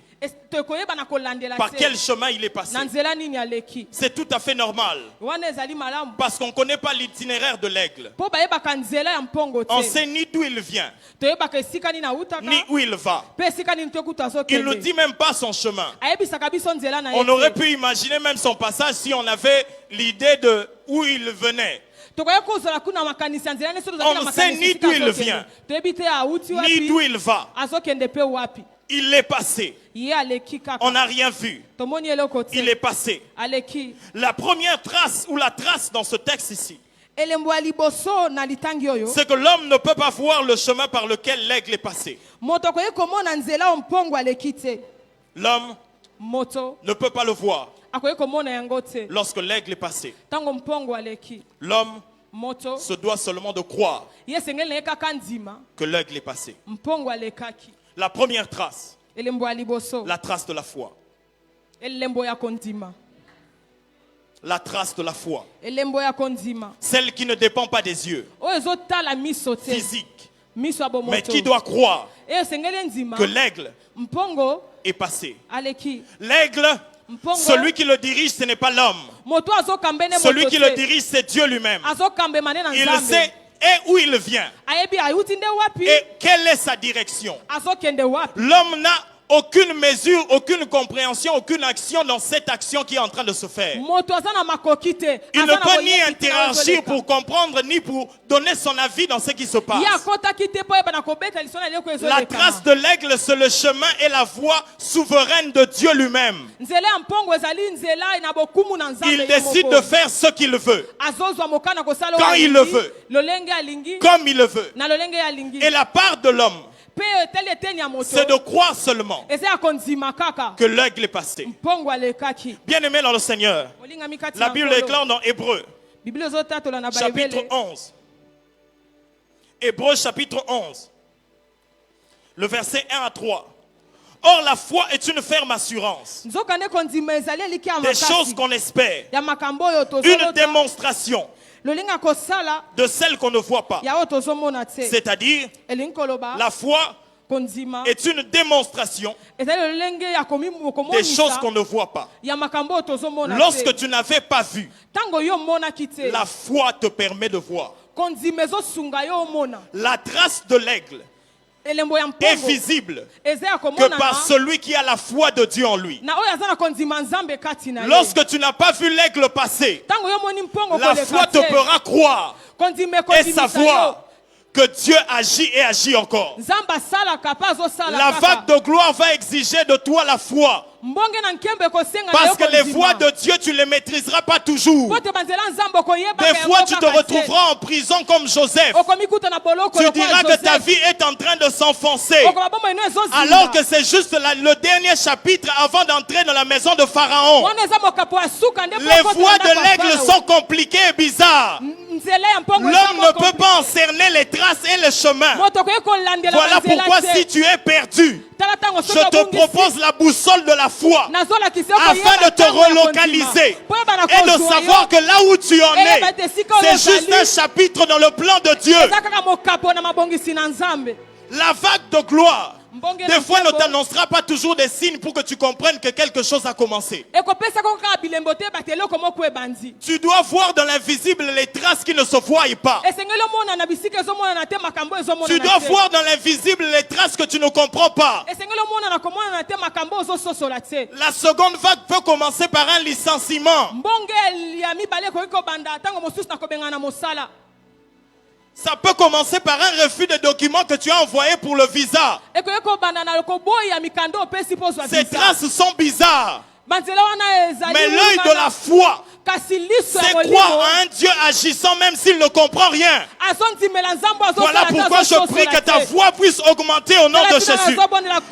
tokoyeba na kolandela par te quel chemin il est passé. na nzela nini aleki C'est tout à fait normal. wana ezali malamu Parce qu'on ne connaît pas l'itinéraire de l'aigle. mpo bayebaka nzela ya mpongo On ne te sait ni d'où il vient, toyebaka esika nini awutaka ni où il va. mpe esika nini tokuta Il ne nous azokende dit même pas son chemin. ayebisaka biso nzela na ye On aurait te pu imaginer même son passage si on avait l'idée de où il venait. tokoya kozala kuna makanisi ya nzela ne soki On tozalaki na ne sait makanisi ni esika d'où il azokende. vient. toyebi te awuti Ni d'où wapi il va. azokende mpe wapi Il est passé. ye aleki kaka On n'a rien vu. tomoni eloko te Il est passé. aleki La première trace ou la trace dans ce texte ici, elembo ya liboso na litangi oyo c'est que l'homme ne peut pas voir le chemin par lequel l'aigle est passé. moto akoki komona nzela oyo mpongo aleki te L'homme moto ne peut pas le voir akoki komona yango te lorsque l'aigle est passé. ntango mpongo aleki L'homme moto se doit seulement de croire ye esengeli na ye kaka ndima que l'aigle est passé. mpongo alekaki La première trace, elembo ya liboso la trace de la foi. elembo ya kondima La trace de la foi. elembo ya kondima Celle qui ne dépend pas des yeux oyo ezotala miso te physiques, miso ya mais qui bomoto doit croire e esengeli ndima que l'aigle mpongo est passé. aleki L'aigle, mpongo celui qui le dirige, ce n'est pas l'homme. moto azokambe ne Celui moto qui le te dirige, c'est Dieu lui-même. azokambema ne na Il nzambe sait et où il vient ayebi ayuti nde wapi et quelle est sa direction. azokende wapi L'homme n'a aucune mesure, aucune compréhension, aucune action dans cette action qui est en train de se faire. moto aza na makoki te Il aza ne na peut ni boyebi te na interagir ozoleka. pour comprendre ni pour donner son avis dans ce qui se passe. ye akɔtaki te mpo yeba na kobeta liso na eloko La trace ezolekana de l'aigle, c'est le chemin et la voie souveraine de Dieu lui-même. nzela ya mpongo ezali nzela na bokumu na nzambe Il ye décide moko. de faire ce qu'il veut, azozwa mokana kosala Quand oyo il le alingi, veut. lolenge alingi comme il le veut. na lolenge alingi Et la part de l'homme, mpe etali eteni ya moto c'est de croire seulement eza ya kondima kaka que l'aigle est passé. mpongo alekaki Bien-aimé dans le Seigneur, olingami kati la na Bible nkolo. déclare dans Hébreu, biblia ezotatola na chapitre baebele 11. Hébreu chapitre 11, le verset 1 à 3. Or, la foi est une ferme assurance nzokande kondima ezali eliki ya des choses makasi qu'on espère, ya makambo oyo une tozolota démonstration lolinga kosala de celles qu'on ne voit pas. ya oyo tozomona te C'est-à-dire, elingi koloba la foi kondima est une démonstration ezali lolenge ya des choses komonisa qu'on ne voit pas. ya makambo oyo tozomona Lorsque te tu n'avais pas vu, ntango yo omonaki te la foi te permet de voir. kondima ezosunga yo omona La trace de l'aigle elembo ya est mpongo visible eza ya que komonana par celui qui a la foi de Dieu en lui. na oyo aza na kondima nzambe kati na ye Lorsque tu n'as pas vu l'aigle passer, ntango yo omoni mpongo la foi koleka te te fera croire kondima et ekondimisa yo savoir que Dieu agit et agit encore. nzambe asalaka mpe azosala La vague de gloire va exiger de toi la foi. mbonge na nkembe kosenga na Parce yo que les kondima voies de Dieu, tu ne les maîtriseras pas toujours. po te banzela nzambe okoyebaka Des yango fois, tu te kaka te. retrouveras en prison comme Joseph. okomikuta na boloko Tu lokola diras que ta Joseph. vie est en train de s'enfoncer. Okoba bomoi no ezozimba. Alors que c'est juste le dernier chapitre avant d'entrer dans la maison de Pharaon. wana eza mokapo ya suka nde Les poko voies tolanda de l'aigle kwa sont compliquées et bizarres. Farao. nzela ya mpongo eza L'homme ne moko peut pas en cerner les traces et le chemin. moto okoki kolandela Voilà banzela pourquoi te. si tu es perdu, tala ntango je soki te obungisi, propose la boussole de la foi nazolakisa yo afin koyeba de te ntango ya relocaliser kondima. Po yeba na et de kozwa savoir yo, que là où tu en es, eyeba ete esika oyo c'est juste ozali, un chapitre dans le plan de Dieu. eza kaka mokapo na mabongisi na nzambe La vague de gloire, mbonge na des fois, ne nkembo, t'annoncera pas toujours des signes pour que tu comprennes que quelque chose a commencé. ekopesa koko kaka bilembo te bati eloko moko ebandi Tu dois voir dans l'invisible les traces qui ne se voient pas. esengeli omona na bisika ezomonana te makambo Tu ezomonana dois te voir dans l'invisible les traces que tu ne comprends pas. esengeli omonana komonana te makambo ozososola te La seconde vague peut commencer par un licenciement. mbonge ya mibale ekoki kobanda ntango mosusu na kobengana na mosala Ça peut commencer par un refus de documents que tu as envoyé pour le visa. ekoki kobanda na koboya mikanda opesi mpo ozwa Ces visa traces sont bizarres. banzela wana ezali Mais l'œil de la wumana, foi, kasi liso ya c'est molimo croire en un Dieu agissant même s'il ne comprend rien. azondimela nzambe Voilà azosala te, pourquoi je prie que ta azososola te. foi puisse augmenter au nom de Jésus.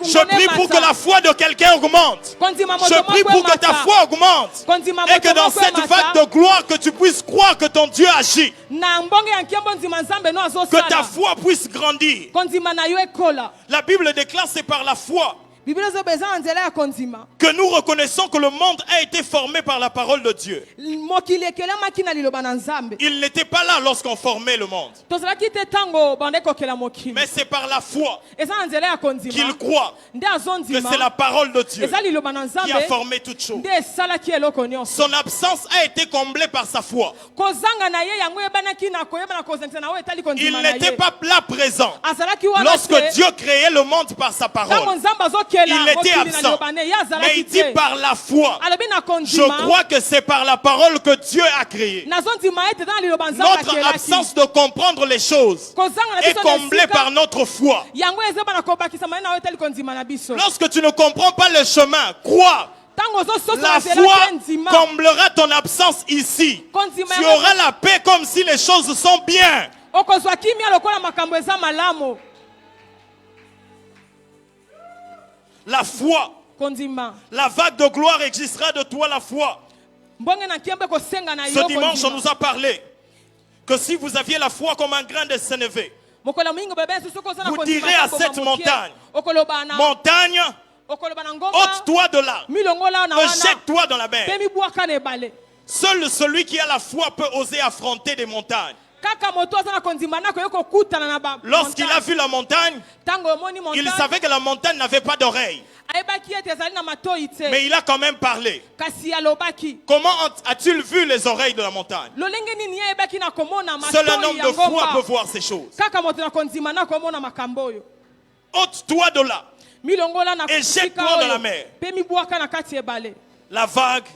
Je prie pour que la foi de quelqu'un augmente. Kondima moto Je prie moko pour que ta emata. foi augmente. Kondima Et que moto dans moko cette emata. vague de gloire, que tu puisses croire que ton Dieu agit. na mbonge ya nkembo ndima nzambe no Que ta azosala foi puisse grandir. kondima na yo ekola La Bible déclare c'est par la foi biblia ezoba eza na nzela ya kondima que nous reconnaissons que le monde a été formé par la parole de Dieu. mokili ekelemaki na liloba na nzambe Il n'était pas là lorsqu'on formait le monde. tozalaki te ntango banda ekokela mokili Mais c'est par la foi eza na nzela ya kondima qu'il croit nde que azondima c'est la parole de Dieu eza liloba na qui a nzambe formé toutes choses. nde esalaki eloko nyonso Son absence a été comblée par sa foi. kozanga na ye yango eyebanaki na koyeba na kozangisa na oyo etali Il kondima na n'était ye pas là présent azalaki wana lorsque te Dieu créait le monde par sa ntango parole. nzambe azokela Il était mokili na absent. liloba ne ye Mais azalaki il dit te par la foi. alobi na Je kondima crois que c'est par la parole que Dieu a créé. nazondima ete eza na liloba nzambe Notre akelaki absence de comprendre les choses kozanga na est biso na comblée esika par notre foi. yango ezeba na kobakisa mayele na oyo etali kondima na biso Lorsque tu ne comprends pas le chemin, crois. ntango ozososa La na nzela foi te ndima comblera ton absence ici. kondima Tu yango auras la paix comme si les choses sont bien. okozwa kimia lokola makambo eza malamu La foi, kondima la vague de gloire existera de toi la foi. mbonge na nkembe kosenga na Ce yo dimanche, on kondima nous a parlé que si vous aviez la foi comme un grain de sénévé, mokolo moyingo bebe soki oza na vous kondima direz à koboma cette moke, montagne, okoloba na montagne, okoloba na ngomba ôte-toi de là, milongola na wana jette-toi dans la mer. mpe mibwaka na ebale Seul celui qui a la foi peut oser affronter des montagnes. kaka moto aza na kondima na koyei kokutana na ba Lorsqu'il a vu la montagne, ntango omoni il montagne savait que la montagne n'avait pas d'oreille. ayebaki ete ezali na matoi te Mais il a quand même parlé. kasi alobaki Comment as-tu vu les oreilles de la montagne? lolenge nini ye ayebaki na komona Seul un matoi homme ya de foi peut ngomba voir ces choses. kaka moto na kondima na komona makambo oyo Ôte-toi de là. milongola na Et esika jette-toi dans oyo la mer. mpe mibwaka na kati ebale La vague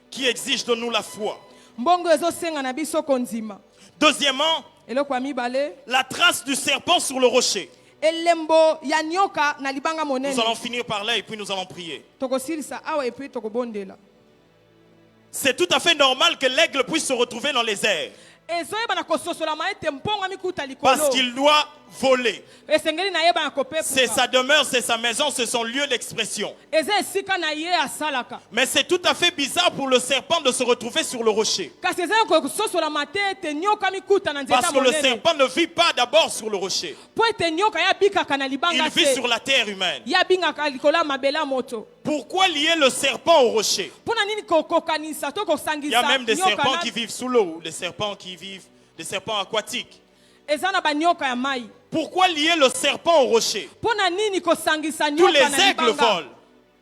qui exige de nous la foi. mbongo ezosenga na biso kondima Deuxièmement, eloko ya mibale la trace du serpent sur le rocher. elembo ya nyoka na libanga Nous monene allons finir par là et puis nous allons prier. tokosilisa awa epui tokobondela C'est tout à fait normal que l'aigle puisse se retrouver dans les airs. ezoyeba na kososolama ete mponga mikuta Parce likolo qu'il doit voler. esengeli na yeba na kopepuka C'est sa demeure, c'est sa maison, c'est son lieu d'expression. eza esika na ye asalaka Mais c'est tout à fait bizarre pour le serpent de se retrouver sur le rocher. kasi eza kososolama te ete nyoka mikuta na nzeta Parce que le monene serpent ne vit pas d'abord sur le rocher. po ete nyoka ya bikaka na Il libanga vit te sur la terre humaine. ya bingaka likolo ya mabele ya moto Pourquoi lier le serpent au rocher? mpona nini kokokanisa to Il y a kosangisa même des nyoka serpents na- qui vivent sous l'eau, des serpents qui vivent, des serpents aquatiques. eza na banyoka ya mai Pourquoi lier le serpent au rocher? mpona nini kosangisa Tous nyoka les na aigles libanga volent.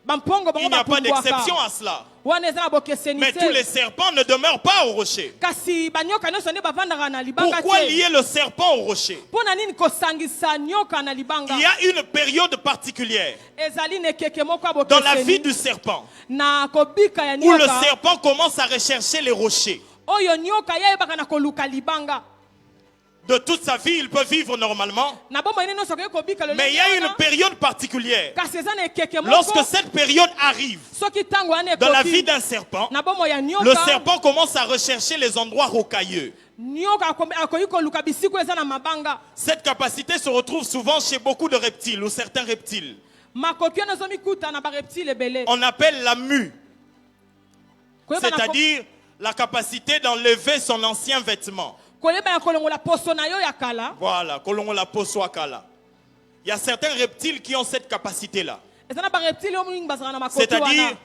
bampongo Il bango n'y a pas bapumbwaka d'exception à cela. wana eza na bokeseni Mais tous les te serpents ne demeurent pas au rocher. kasi banyoka nyonso nde bavandaka na libanga Pourquoi te lier le serpent au rocher? mpona nini kosangisa nyoka na libanga Il y a une période particulière ezali na ekeke moko ya dans la vie bokeseni du serpent na kobika ya où le nyoka serpent commence à rechercher les rochers. oyo nyoka yayebaka na koluka libanga De toute sa vie, il peut vivre normalement. na bomoi nini nyonso akoki kobika Mais il y a une période particulière. kasi eza na ekeke moko Lorsque cette période arrive soki ntango wana dans la vie ekoki d'un serpent, na bomoi ya le nyoka serpent commence à rechercher les endroits rocailleux. nyoka akoki koluka bisiko eza na mabanga Cette capacité se retrouve souvent chez beaucoup de reptiles ou certains reptiles. makoki wana ezomikuta na bareptile ebele On appelle la mue, koyeba na ko- c'est-à-dire la capacité d'enlever son ancien vêtement. koyeba ya kolongola poso na yo ya kala Voilà, kolongo la poso akala. Il y a certains reptiles qui ont cette capacité-là. eza na bareptile oyo mingi bazalaka na makoti C'est-à-dire, wana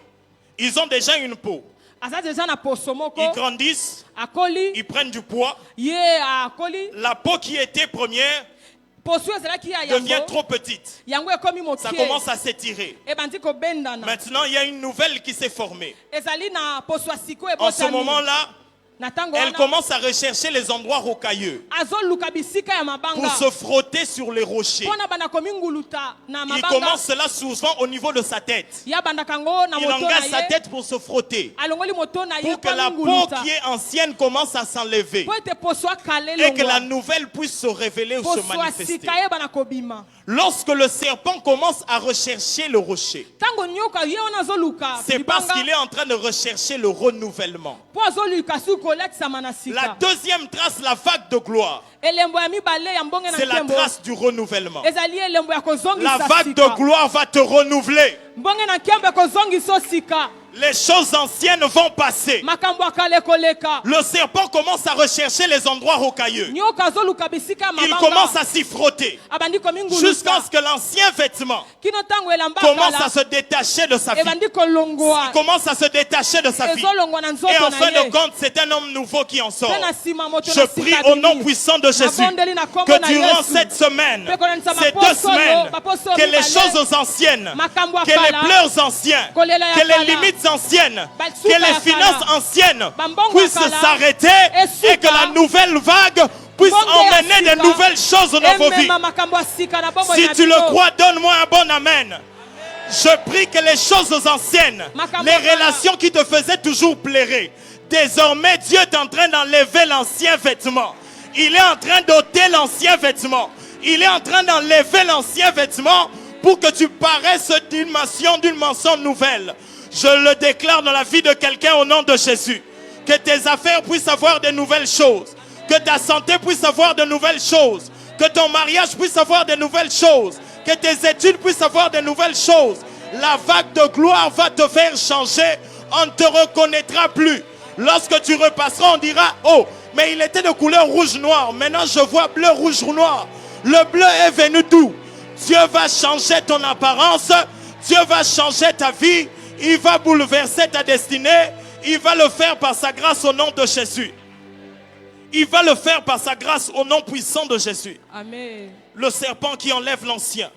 ils ont déjà une peau. aza deja na poso moko Ils grandissent, akoli ils prennent du poids. ye akoli La peau qui était première poso oyo ezalaki ya devient yango trop petite. yango ekomi Ça mokie commence à s'étirer. ebandi kobendana Maintenant, il y a une nouvelle qui s'est formée. ezali na poso ya siko En ce ebotami moment-là, na ntango elle wana commence à rechercher les endroits rocailleux azoluka bisika ya mabanga pour se frotter sur les rochers. mpona banda kominguluta na Il mabanga commence cela souvent au niveau de sa tête. ya bandaka ngo na Il moto engage sa na ye tête pour se frotter. alongoli moto na ye Pour que mpo la peau minguluta qui est ancienne commence à s'enlever. po ete poso akala Et que la elongwa nouvelle puisse se révéler ou se poso ya manifester. sika yeba na kobima Lorsque le serpent commence à rechercher le rocher, ntango nyoka ye wana azoluka c'est parce libanga qu'il est en train de rechercher le renouvellement. mpo azoluka suki kolekisama na La sika deuxième trace, la vague de gloire, elembo ya mibale ya mbonge na c'est la nkembo trace du renouvellement. ezali elembo ya La kozongisa vague de sika gloire va te renouveler. mbonge na nkembo ekozongisa sika Les choses anciennes vont passer. makambo akala ekoleka Le serpent commence à rechercher les endroits rocailleux. nyoka azoluka bisika ya Il commence mabanga à s'y frotter abandi jusqu'à kominguluta ce que l'ancien vêtement kino ntango elamba commence à akala se détacher de sa vie. ebandi kolongwa Il commence à se détacher de sa vie. ezolongwa na Et nzoto en na fin ye de compte, c'est un homme nouveau qui en sort. mpe na nsima moto Je na prie sika au nom abimi. puissant de Jésus Nabondeli na kombo que na durant Yesu. cette semaine, Mpe kolanda ces maposolo, 2 semaines, maposolo que les mibale, choses anciennes, makambo que les akala, pleurs anciens, kolela ya que les kala, limites anciennes, basuka que ya les kala, finances anciennes bambongo puissent akala, s'arrêter esuka, et que la nouvelle vague puisse mbongo ya emmener sika, de nouvelles choses dans vos vies. emema makambo ya sika na bomoi Si na tu le bino. crois, donne-moi un bon amen. Je prie que les choses anciennes, Makambo les kala. relations qui te faisaient toujours plairer, désormais Dieu est en train d'enlever l'ancien vêtement. Il est en train d'ôter l'ancien vêtement. Il est en train d'enlever l'ancien vêtement pour que tu paraisses d'une mention nouvelle. Je le déclare dans la vie de quelqu'un au nom de Jésus. Que tes affaires puissent avoir de nouvelles choses. Que ta santé puisse avoir de nouvelles choses. Que ton mariage puisse avoir de nouvelles choses. Que tes études puissent avoir de nouvelles choses. La vague de gloire va te faire changer. On ne te reconnaîtra plus. Lorsque tu repasseras, on dira, oh, mais il était de couleur rouge-noir. Maintenant, je vois bleu, rouge, noir. Le bleu est venu d'où? Dieu va changer ton apparence. Dieu va changer ta vie. Il va bouleverser ta destinée. Il va le faire par sa grâce au nom de Jésus. Il va le faire par sa grâce au nom puissant de Jésus. Amen. Le serpent qui enlève l'ancien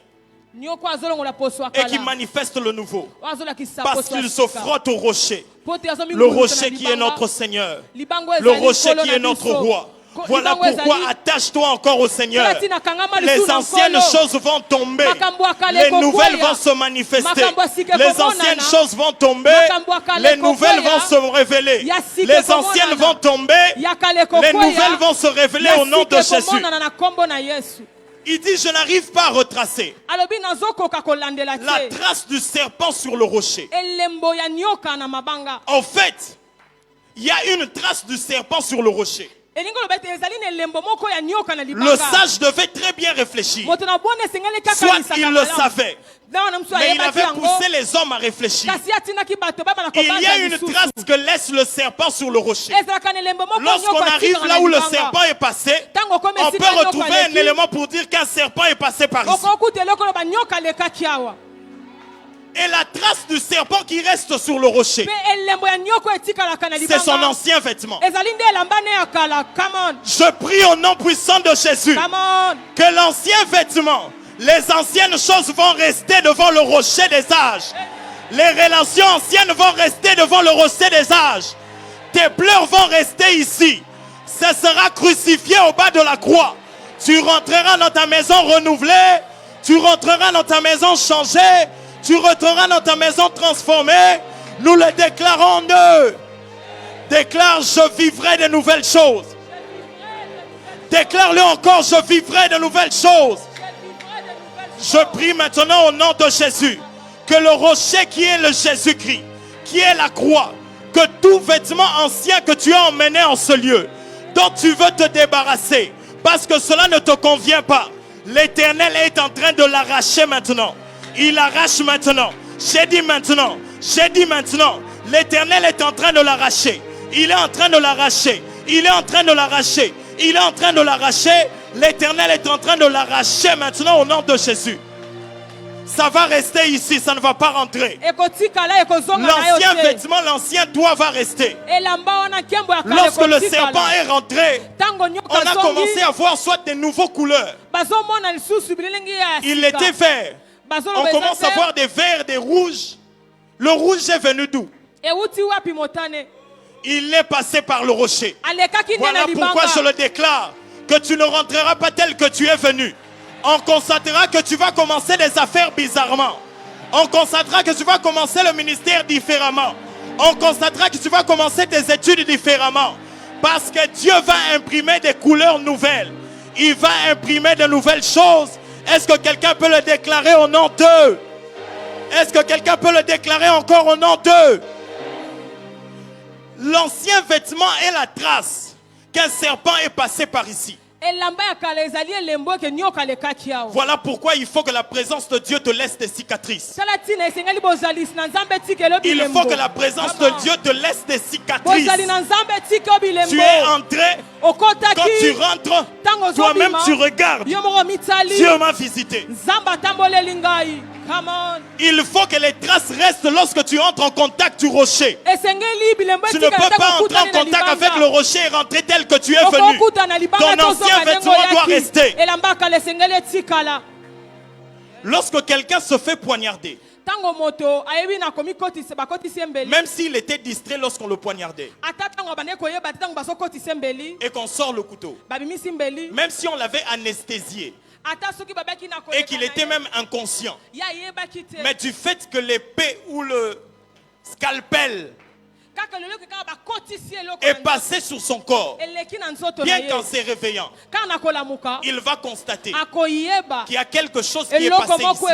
nyoko azolongola poso et akala qui manifeste le nouveau. azolakisa Parce poso ya qu'il se sika. frotte au rocher. Po te Le azominguluta na rocher qui est libanga. notre Seigneur. Libango Le ezali rocher likolo qui na est notre biso. roi. Ko- Voilà libango pourquoi ezali- attache-toi encore au Seigneur. Kala tina kangama Les lisusu na anciennes nkolo. choses vont tomber. Makambo akala Les ekokwea. nouvelles vont se manifester. Makambo ya sika Les ekomonana. anciennes choses vont tomber. Makambo akala Les nouvelles ekokwea. vont se révéler. Ya sika Les ekomonana. anciennes vont tomber. Ya kala Les ekokwea. nouvelles vont se révéler Ya au nom de sika Jésus. ekomonana na kombo na Yesu. Il dit, je n'arrive pas à retracer Alobi nazokoka kolandela la te. trace du serpent sur le rocher. Elembo ya nyoka na mabanga. En fait, il y a une trace du serpent sur le rocher. Le sage devait très bien réfléchir. Soit il le savait, mais il avait poussé les hommes à réfléchir. Il y a une trace que laisse le serpent sur le rocher. Lorsqu'on arrive là où le serpent est passé, on peut retrouver un élément pour dire qu'un serpent est passé par ici. Et la trace du serpent qui reste sur le rocher, c'est son ancien vêtement. Je prie au nom puissant de Jésus que l'ancien vêtement, les anciennes choses vont rester devant le rocher des âges. Les relations anciennes vont rester devant le rocher des âges. Tes pleurs vont rester ici. Ça sera crucifié au bas de la croix. Tu rentreras dans ta maison renouvelée. Tu rentreras dans ta maison changée. Tu rentreras dans ta maison transformée. Nous le déclarons d'eux. Déclare, je vivrai de nouvelles choses. Déclare-le encore, je vivrai de nouvelles choses. Je prie maintenant au nom de Jésus que le rocher qui est le Jésus-Christ, qui est la croix, que tout vêtement ancien que tu as emmené en ce lieu, dont tu veux te débarrasser, parce que cela ne te convient pas, l'Éternel est en train de l'arracher maintenant. Il arrache maintenant. J'ai dit maintenant. J'ai dit maintenant. L'Éternel est en train de l'arracher. Il est en train de l'arracher. Il est en train de l'arracher. Il est en train de l'arracher. L'Éternel est en train de l'arracher maintenant au nom de Jésus. Ça va rester ici, ça ne va pas rentrer. L'ancien vêtement, l'ancien doigt va rester. Lorsque le serpent est rentré, on a commencé à voir soit des nouvelles couleurs. Il était vert. On commence à voir des verts, des rouges. Le rouge est venu d'où? Il est passé par le rocher. Voilà pourquoi je le déclare, que tu ne rentreras pas tel que tu es venu. On constatera que tu vas commencer des affaires bizarrement. On constatera que tu vas commencer le ministère différemment. On constatera que tu vas commencer tes études différemment. Parce que Dieu va imprimer des couleurs nouvelles. Il va imprimer de nouvelles choses. Est-ce que quelqu'un peut le déclarer au nom d'eux? Est-ce que quelqu'un peut le déclarer encore au nom d'eux? L'ancien vêtement est la trace qu'un serpent est passé par ici. Voilà pourquoi il faut que la présence de Dieu te laisse des cicatrices. Il faut que la présence de Dieu te laisse des cicatrices. Tu es entré, quand tu rentres, toi-même tu regardes. Dieu m'a visité. Il faut que les traces restent lorsque tu entres en contact du rocher. Tu ne peux pas entrer en contact avec le rocher et rentrer tel que tu es venu. Ton ancien vêtement doit rester. Lorsque quelqu'un se fait poignarder, même s'il était distrait lorsqu'on le poignardait, et qu'on sort le couteau, même si on l'avait anesthésié, et qu'il était même inconscient, mais du fait que l'épée ou le scalpel est passé sur son corps, bien qu'en se réveillant, il va constater qu'il y a quelque chose qui est passé ici.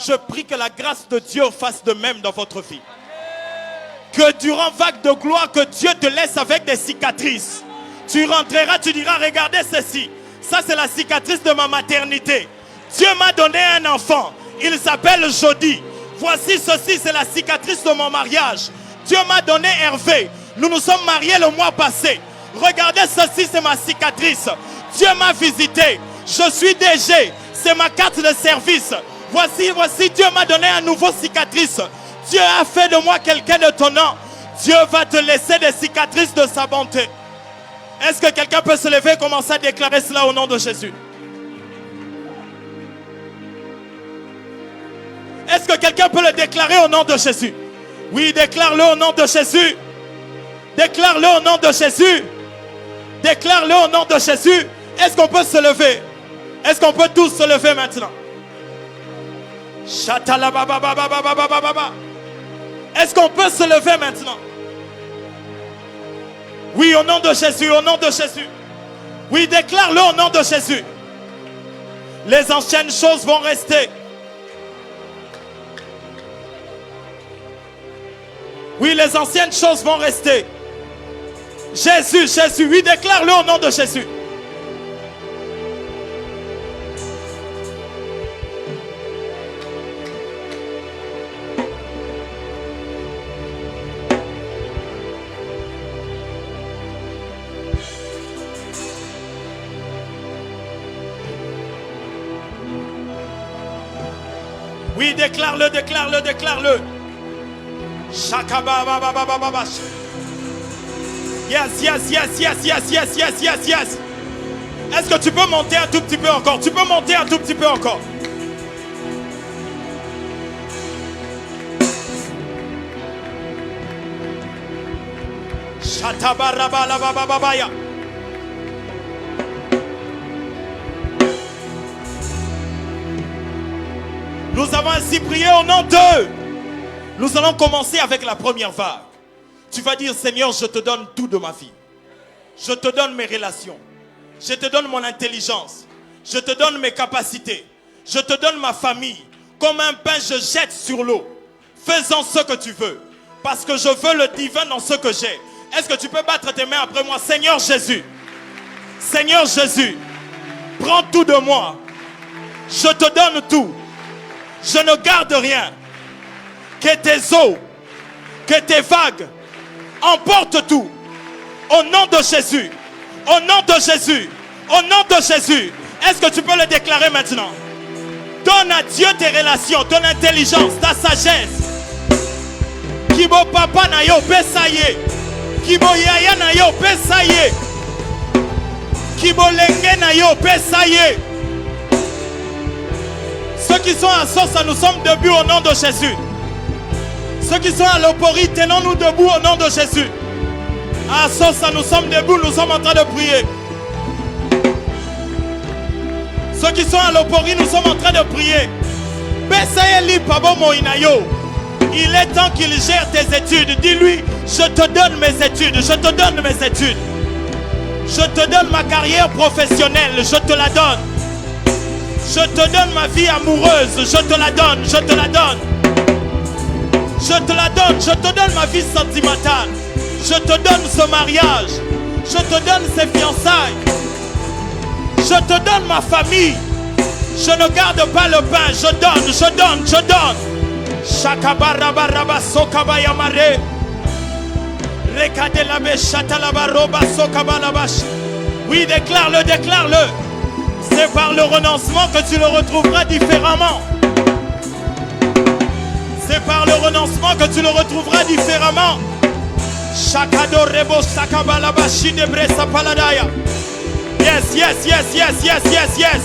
Je prie que la grâce de Dieu fasse de même dans votre vie. Que durant vague de gloire, que Dieu te laisse avec des cicatrices. Tu rentreras, tu diras, regardez ceci. Ça, c'est la cicatrice de ma maternité. Dieu m'a donné un enfant. Il s'appelle Jody. Voici ceci, c'est la cicatrice de mon mariage. Dieu m'a donné Hervé. Nous nous sommes mariés le mois passé. Regardez ceci, c'est ma cicatrice. Dieu m'a visité. Je suis DG. C'est ma carte de service. Voici, Dieu m'a donné un nouveau cicatrice. Dieu a fait de moi quelqu'un d'étonnant. Dieu va te laisser des cicatrices de sa bonté. Est-ce que quelqu'un peut se lever et commencer à déclarer cela au nom de Jésus? Est-ce que quelqu'un peut le déclarer au nom de Jésus? Oui, déclare-le au nom de Jésus. Déclare-le au nom de Jésus. Déclare-le au nom de Jésus. Est-ce qu'on peut se lever? Est-ce qu'on peut tous se lever maintenant? Est-ce qu'on peut se lever maintenant? Oui, au nom de Jésus, au nom de Jésus. Oui, déclare-le au nom de Jésus. Les anciennes choses vont rester. Oui, les anciennes choses vont rester. Jésus, Jésus, oui, déclare-le au nom de Jésus. Oui, déclare-le, déclare-le, déclare-le. Shakaba, baba, baba, baba. Yes, yes, yes, yes, yes, yes, yes, yes, yes. Est-ce que tu peux monter un tout petit peu encore? Tu peux monter un tout petit peu encore. Shatabarabalabababaya. Nous avons ainsi prié au nom d'eux. Nous allons commencer avec la première vague. Tu vas dire, Seigneur, je te donne tout de ma vie. Je te donne mes relations. Je te donne mon intelligence. Je te donne mes capacités. Je te donne ma famille. Comme un pain, je jette sur l'eau. Fais-en ce que tu veux. Parce que je veux le divin dans ce que j'ai. Est-ce que tu peux battre tes mains après moi? Seigneur Jésus. Seigneur Jésus. Prends tout de moi. Je te donne tout. Je ne garde rien. Que tes eaux, que tes vagues emportent tout. Au nom de Jésus. Au nom de Jésus. Au nom de Jésus. Est-ce que tu peux le déclarer maintenant? Donne à Dieu tes relations, ton intelligence, ta sagesse. Kibo papa na yo pesaye. Kibo yaya na yo pesaye. Kibo lenge na yo pesaye. Ceux qui sont à Sosa, nous sommes debout au nom de Jésus. Ceux qui sont à l'Opori, tenons-nous debout au nom de Jésus. À Sosa, nous sommes debout, nous sommes en train de prier. Ceux qui sont à l'Opori, nous sommes en train de prier. Il est temps qu'il gère tes études. Dis-lui, je te donne mes études, je te donne mes études. Je te donne ma carrière professionnelle, je te la donne. Je te donne ma vie amoureuse, je te la donne, je te la donne. Je te la donne, je te donne ma vie sentimentale. Je te donne ce mariage. Je te donne ces fiançailles. Je te donne ma famille. Je ne garde pas le pain, je donne, je donne, je donne. Shakabarabaraba sokabayamare. Rekadelabe shatalabaroba sokabalabash. Oui, déclare-le, déclare-le. C'est par le renoncement que tu le retrouveras différemment. C'est par le renoncement que tu le retrouveras différemment. Shakadorebo sakabalabashi debresa paladaya. Yes, yes, yes, yes, yes, yes, yes.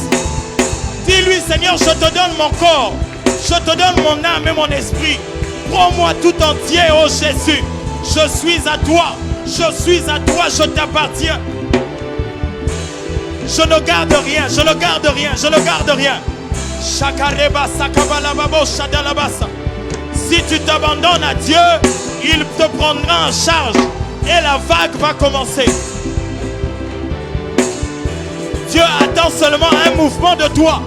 Dis-lui, Seigneur, je te donne mon corps. Je te donne mon âme et mon esprit. Prends-moi tout entier, oh Jésus. Je suis à toi. Je suis à toi, je t'appartiens. Je ne garde rien, je ne garde rien, je ne garde rien. Shakareba sakabalababo shadalabasa. Si tu t'abandonnes à Dieu, il te prendra en charge et la vague va commencer. Dieu attend seulement un mouvement de toi.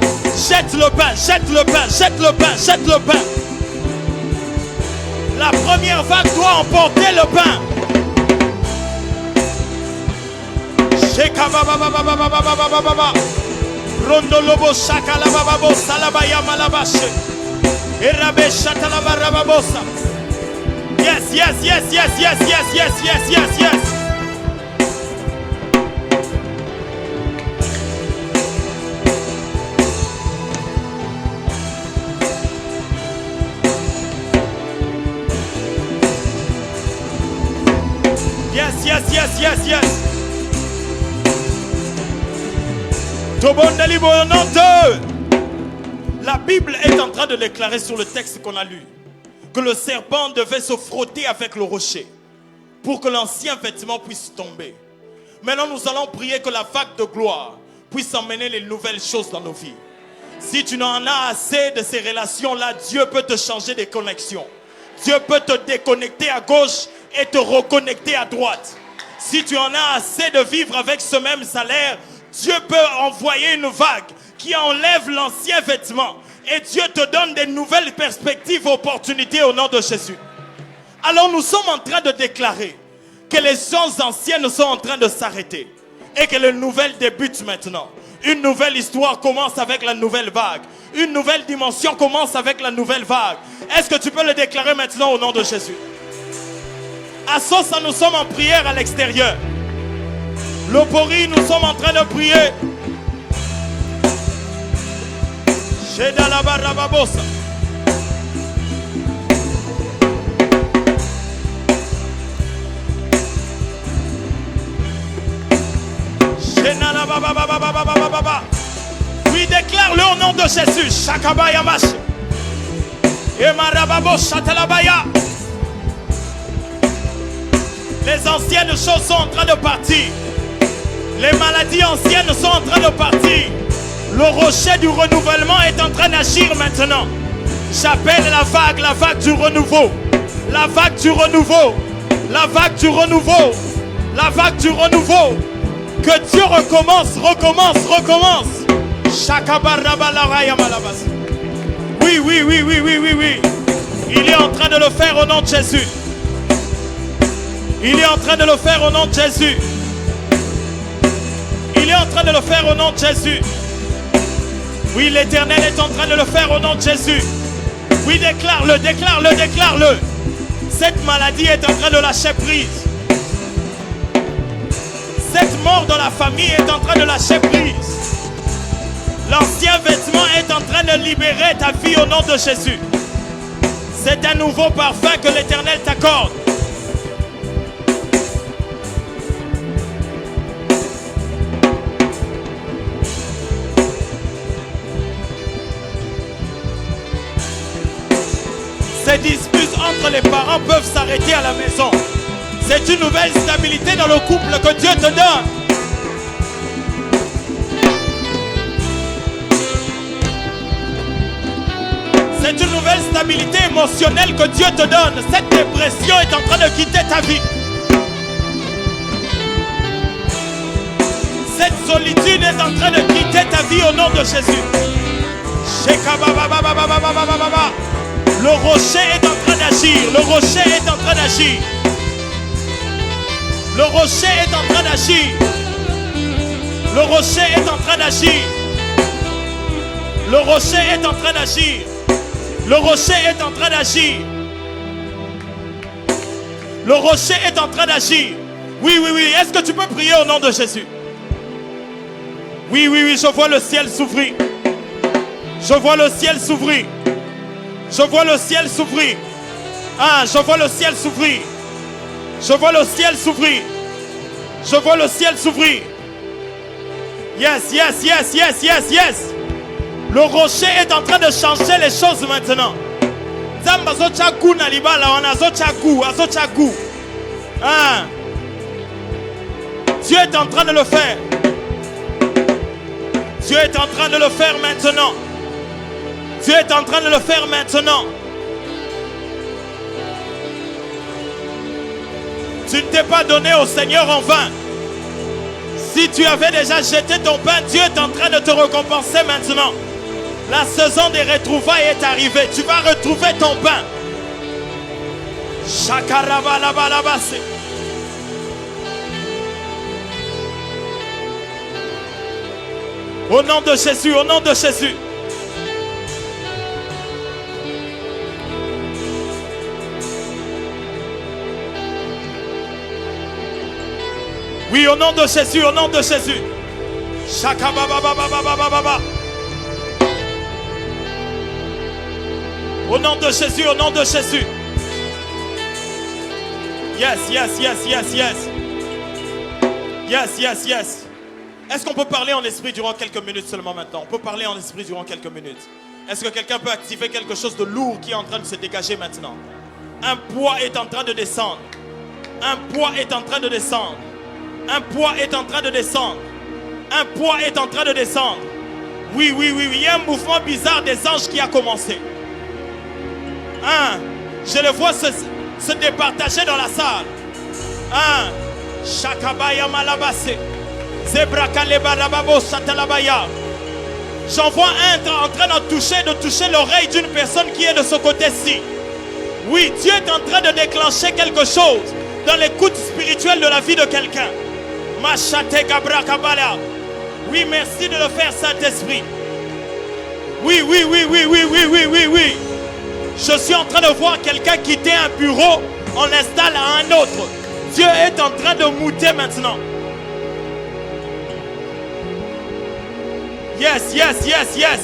Jette le pain, jette le pain, jette le pain, jette le pain. La première vague doit emporter le pain. Rondolobo shakalababo salabaya malabashe. Erabe shatalabarababosa. Yes, yes, yes, yes, yes, yes, yes, yes, yes, yes. Yes, yes, yes, yes, yes. La Bible est en train de déclarer sur le texte qu'on a lu que le serpent devait se frotter avec le rocher pour que l'ancien vêtement puisse tomber. Maintenant, nous allons prier que la vague de gloire puisse emmener les nouvelles choses dans nos vies. Si tu n'en as assez de ces relations-là, Dieu peut te changer des connexions. Dieu peut te déconnecter à gauche et te reconnecter à droite. Si tu en as assez de vivre avec ce même salaire, Dieu peut envoyer une vague qui enlève l'ancien vêtement et Dieu te donne des nouvelles perspectives, opportunités au nom de Jésus. Alors nous sommes en train de déclarer que les choses anciennes sont en train de s'arrêter et que les nouvelles débutent maintenant. Une nouvelle histoire commence avec la nouvelle vague. Une nouvelle dimension commence avec la nouvelle vague. Est-ce que tu peux le déclarer maintenant au nom de Jésus? À Sosa, nous sommes en prière à l'extérieur. Lopori, nous sommes en train de prier. Shedalabarababosa. Oui, déclare-le au nom de Jésus. Shakabaya Mash. Emarababo Shatalabaya. Les anciennes choses sont en train de partir. Les maladies anciennes sont en train de partir. Le rocher du renouvellement est en train d'agir maintenant. J'appelle la vague du renouveau. La vague du renouveau. La vague du renouveau. La vague du renouveau. Que Dieu recommence. Oui. Il est en train de le faire au nom de Jésus. Il est en train de le faire au nom de Jésus. Il est en train de le faire au nom de Jésus. Oui, l'Éternel est en train de le faire au nom de Jésus. Oui, déclare-le. Cette maladie est en train de lâcher prise. Cette mort dans la famille est en train de lâcher prise. L'ancien vêtement est en train de libérer ta vie au nom de Jésus. C'est un nouveau parfum que l'Éternel t'accorde. Ces disputes entre les parents peuvent s'arrêter à la maison. C'est une nouvelle stabilité dans le couple que Dieu te donne. C'est une nouvelle stabilité émotionnelle que Dieu te donne. Cette dépression est en train de quitter ta vie. Cette solitude est en train de quitter ta vie au nom de Jésus. Le rocher est en train d'agir. Le rocher est en train d'agir. Le rocher est en train d'agir. Le rocher est en train d'agir. Le rocher est en train d'agir. Le rocher est en train d'agir. Le rocher est en train d'agir. Oui. Est-ce que tu peux prier au nom de Jésus? Oui. Je vois le ciel s'ouvrir. Je vois le ciel s'ouvrir. Je vois le ciel s'ouvrir. Ah, je vois le ciel s'ouvrir. Je vois le ciel s'ouvrir. Je vois le ciel s'ouvrir. Yes. Le rocher est en train de changer les choses maintenant. Ah. Dieu est en train de le faire. Dieu est en train de le faire maintenant. Dieu est en train de le faire maintenant. Tu ne t'es pas donné au Seigneur en vain. Si tu avais déjà jeté ton pain, Dieu est en train de te récompenser maintenant. La saison des retrouvailles est arrivée. Tu vas retrouver ton pain. Shakarabalabalabasse. Au nom de Jésus, au nom de Jésus. Oui, au nom de Jésus, au nom de Jésus. Shakabababababababa. Au nom de Jésus, au nom de Jésus. Yes. Est-ce qu'on peut parler en esprit durant quelques minutes seulement maintenant? On peut parler en esprit durant quelques minutes. Est-ce que quelqu'un peut activer quelque chose de lourd qui est en train de se dégager maintenant? Un poids est en train de descendre. Un poids est en train de descendre. Un poids est en train de descendre. Un poids est en train de descendre. Oui. Il y a un mouvement bizarre des anges qui a commencé. Je le vois se départager dans la salle. Shakabaya malabase. Zebrakaleba rababo satalabaya. J'en vois un en train de toucher l'oreille d'une personne qui est de ce côté-ci. Oui, Dieu est en train de déclencher quelque chose. dans l'écoute spirituelle de la vie de quelqu'un. Machate Gabra Kabala. Oui, merci de le faire, Saint-Esprit. Oui, oui, oui, oui, oui, oui, oui, oui, oui. Je suis en train de voir quelqu'un quitter un bureau, on l'installe à un autre. Dieu est en train de muter maintenant. Yes, yes, yes, yes.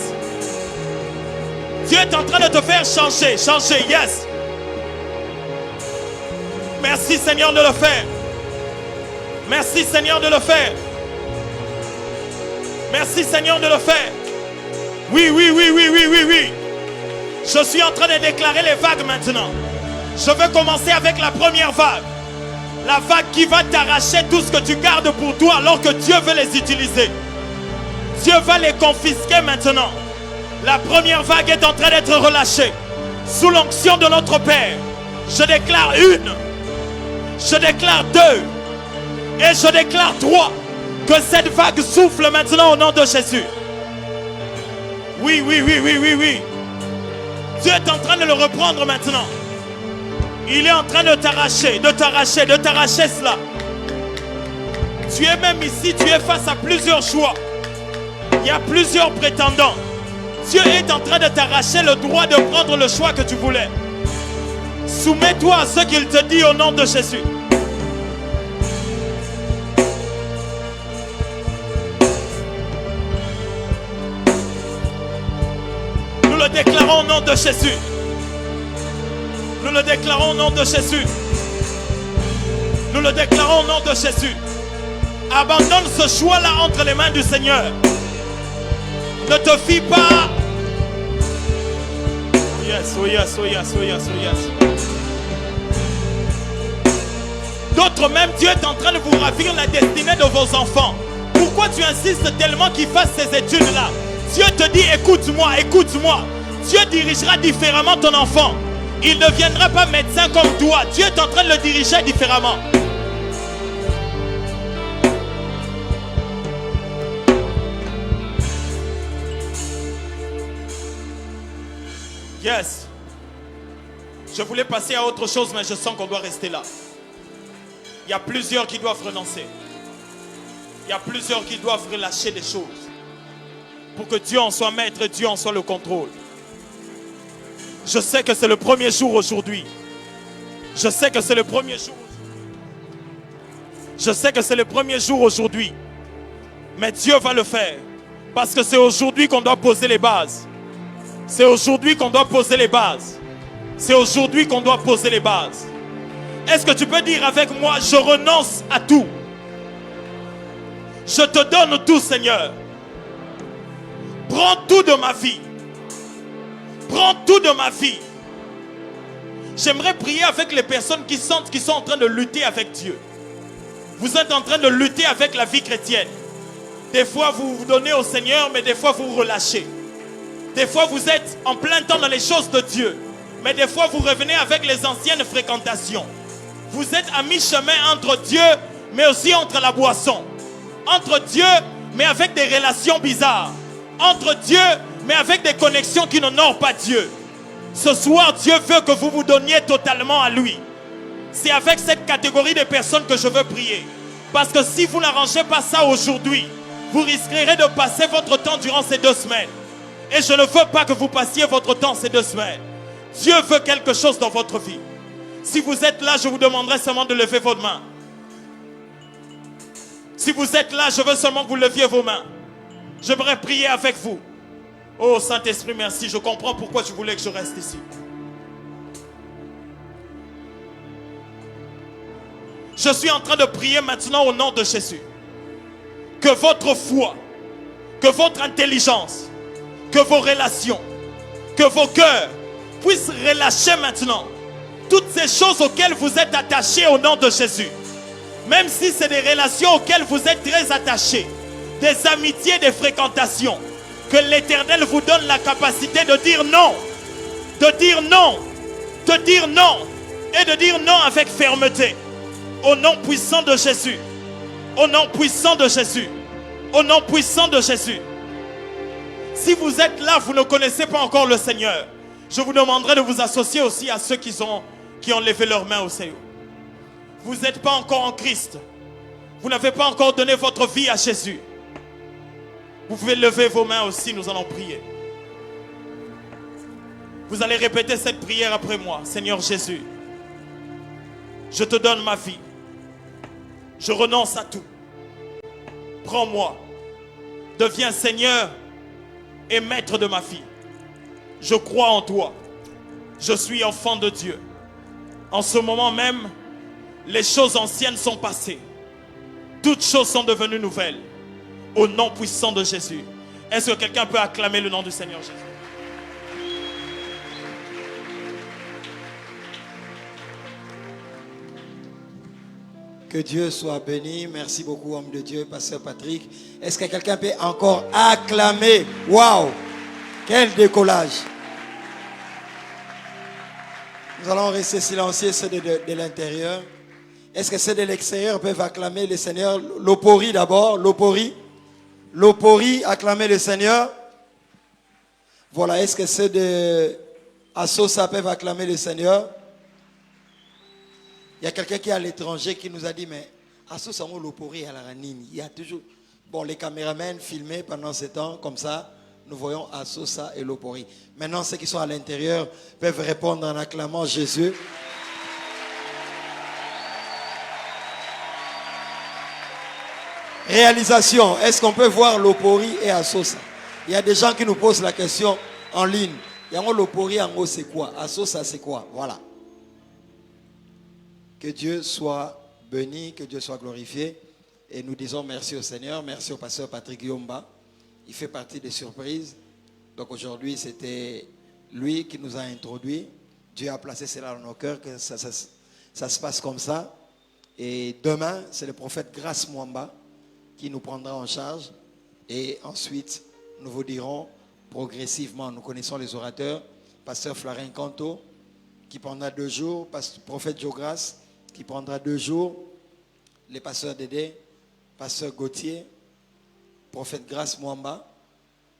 Dieu est en train de te faire changer, changer, yes. Merci Seigneur de le faire. Merci Seigneur de le faire. Merci Seigneur de le faire. Oui, oui, oui, oui, oui, oui, oui. Je suis en train de déclarer les vagues maintenant. Je vais commencer avec la première vague. La vague qui va t'arracher tout ce que tu gardes pour toi alors que Dieu veut les utiliser. Dieu va les confisquer maintenant. La première vague est en train d'être relâchée. Sous l'onction de notre Père. Je déclare 1. Je déclare 2. Et je déclare 3. Que cette vague souffle maintenant au nom de Jésus. Oui, oui, oui, oui, oui, oui. Dieu est en train de le reprendre maintenant. Il est en train de t'arracher, de t'arracher, de t'arracher cela. Tu es même ici, tu es face à plusieurs choix. Il y a plusieurs prétendants. Dieu est en train de t'arracher le droit de prendre le choix que tu voulais. Soumets-toi à ce qu'il te dit au nom de Jésus. Nous le déclarons au nom de Jésus. Nous le déclarons au nom de Jésus. Nous le déclarons au nom de Jésus. Abandonne ce choix-là entre les mains du Seigneur. Ne te fie pas. Yes, oh yes, oh yes, oh yes, oh yes. D'autres même, Dieu est en train de vous ravir la destinée de vos enfants. Pourquoi tu insistes tellement qu'ils fassent ces études-là? Dieu te dit, écoute-moi, écoute-moi. Dieu dirigera différemment ton enfant. Il ne viendra pas médecin comme toi. Dieu est en train de le diriger différemment. Yes. Je voulais passer à autre chose, mais je sens qu'on doit rester là. Il y a plusieurs qui doivent renoncer. Il y a plusieurs qui doivent relâcher des choses. Pour que Dieu en soit maître et Dieu en soit le contrôle. Je sais que c'est le premier jour aujourd'hui. Je sais que c'est le premier jour. Je sais que c'est le premier jour aujourd'hui. Mais Dieu va le faire. Parce que c'est aujourd'hui qu'on doit poser les bases. C'est aujourd'hui qu'on doit poser les bases. C'est aujourd'hui qu'on doit poser les bases. Est-ce que tu peux dire avec moi, je renonce à tout. Je te donne tout, Seigneur. Prends tout de ma vie. Prends tout de ma vie. J'aimerais prier avec les personnes qui sentent qu'ils sont en train de lutter avec Dieu. Vous êtes en train de lutter avec la vie chrétienne. Des fois vous vous donnez au Seigneur, mais des fois vous relâchez. Des fois vous êtes en plein temps dans les choses de Dieu, mais des fois vous revenez avec les anciennes fréquentations. Vous êtes à mi-chemin entre Dieu, mais aussi entre la boisson. Entre Dieu, mais avec des relations bizarres. Entre Dieu, mais avec des connexions qui n'honorent pas Dieu. Ce soir, Dieu veut que vous vous donniez totalement à lui. C'est avec cette catégorie de personnes que je veux prier. Parce que si vous n'arrangez pas ça aujourd'hui, vous risquerez de passer votre temps durant ces 2 semaines. Et je ne veux pas que vous passiez votre temps ces 2 semaines. Dieu veut quelque chose dans votre vie. Si vous êtes là, je vous demanderai seulement de lever votre main. Si vous êtes là, je veux seulement que vous leviez vos mains. J'aimerais prier avec vous. Oh Saint-Esprit, merci. Je comprends pourquoi tu voulais que je reste ici. Je suis en train de prier maintenant au nom de Jésus. Que votre foi, que votre intelligence, que vos relations, que vos cœurs puissent relâcher maintenant toutes ces choses auxquelles vous êtes attachés au nom de Jésus. Même si c'est des relations auxquelles vous êtes très attachés, des amitiés, des fréquentations, que l'Éternel vous donne la capacité de dire non, de dire non, de dire non et de dire non avec fermeté. Au nom puissant de Jésus, au nom puissant de Jésus, au nom puissant de Jésus. Si vous êtes là, vous ne connaissez pas encore le Seigneur, je vous demanderai de vous associer aussi à ceux qui ont levé leurs mains au Seigneur. vous n'êtes pas encore en Christ, vous n'avez pas encore donné votre vie à Jésus, vous pouvez lever vos mains aussi, nous allons prier. Vous allez répéter cette prière après moi. Seigneur Jésus, je te donne ma vie. Je renonce à tout. Prends-moi. Deviens Seigneur et maître de ma vie. Je crois en toi. Je suis enfant de Dieu. En ce moment même, les choses anciennes sont passées. Toutes choses sont devenues nouvelles. Au nom puissant de Jésus. Est-ce que quelqu'un peut acclamer le nom du Seigneur Jésus? Que Dieu soit béni. Merci beaucoup, homme de Dieu, pasteur Patrick. Est-ce que quelqu'un peut encore acclamer? Waouh! Quel décollage! Nous allons rester silencieux, ceux de l'intérieur. Est-ce que ceux de l'extérieur peuvent acclamer le Seigneur? L'opori d'abord, l'opori. L'opori, acclamer le Seigneur. Voilà, est-ce que ceux de Assosa peuvent acclamer le Seigneur? Il y a quelqu'un qui est à l'étranger qui nous a dit, mais Assosa, on l'opori à la ranine. Il y a toujours... Bon, les caméramans filmaient pendant ce temps, comme ça, nous voyons Assosa et l'opori. Maintenant, ceux qui sont à l'intérieur peuvent répondre en acclamant Jésus. Réalisation, est-ce qu'on peut voir l'opori et Assosa? Il y a des gens qui nous posent la question en ligne. Il y a l'opori en haut, c'est quoi? Assosa, c'est quoi? Voilà. Que Dieu soit béni, que Dieu soit glorifié. Et nous disons merci au Seigneur, merci au pasteur Patrick Yomba. Il fait partie des surprises. Donc aujourd'hui, c'était lui qui nous a introduits. Dieu a placé cela dans nos cœurs, que ça se passe comme ça. Et demain, c'est le prophète Grace Mwamba qui nous prendra en charge. Et ensuite, nous vous dirons progressivement, nous connaissons les orateurs, pasteur Florin Canto, qui prendra 2 jours, prophète Jogras, qui prendra 2 jours, les pasteurs Dédé, pasteur Gauthier, prophète Grace Mwamba.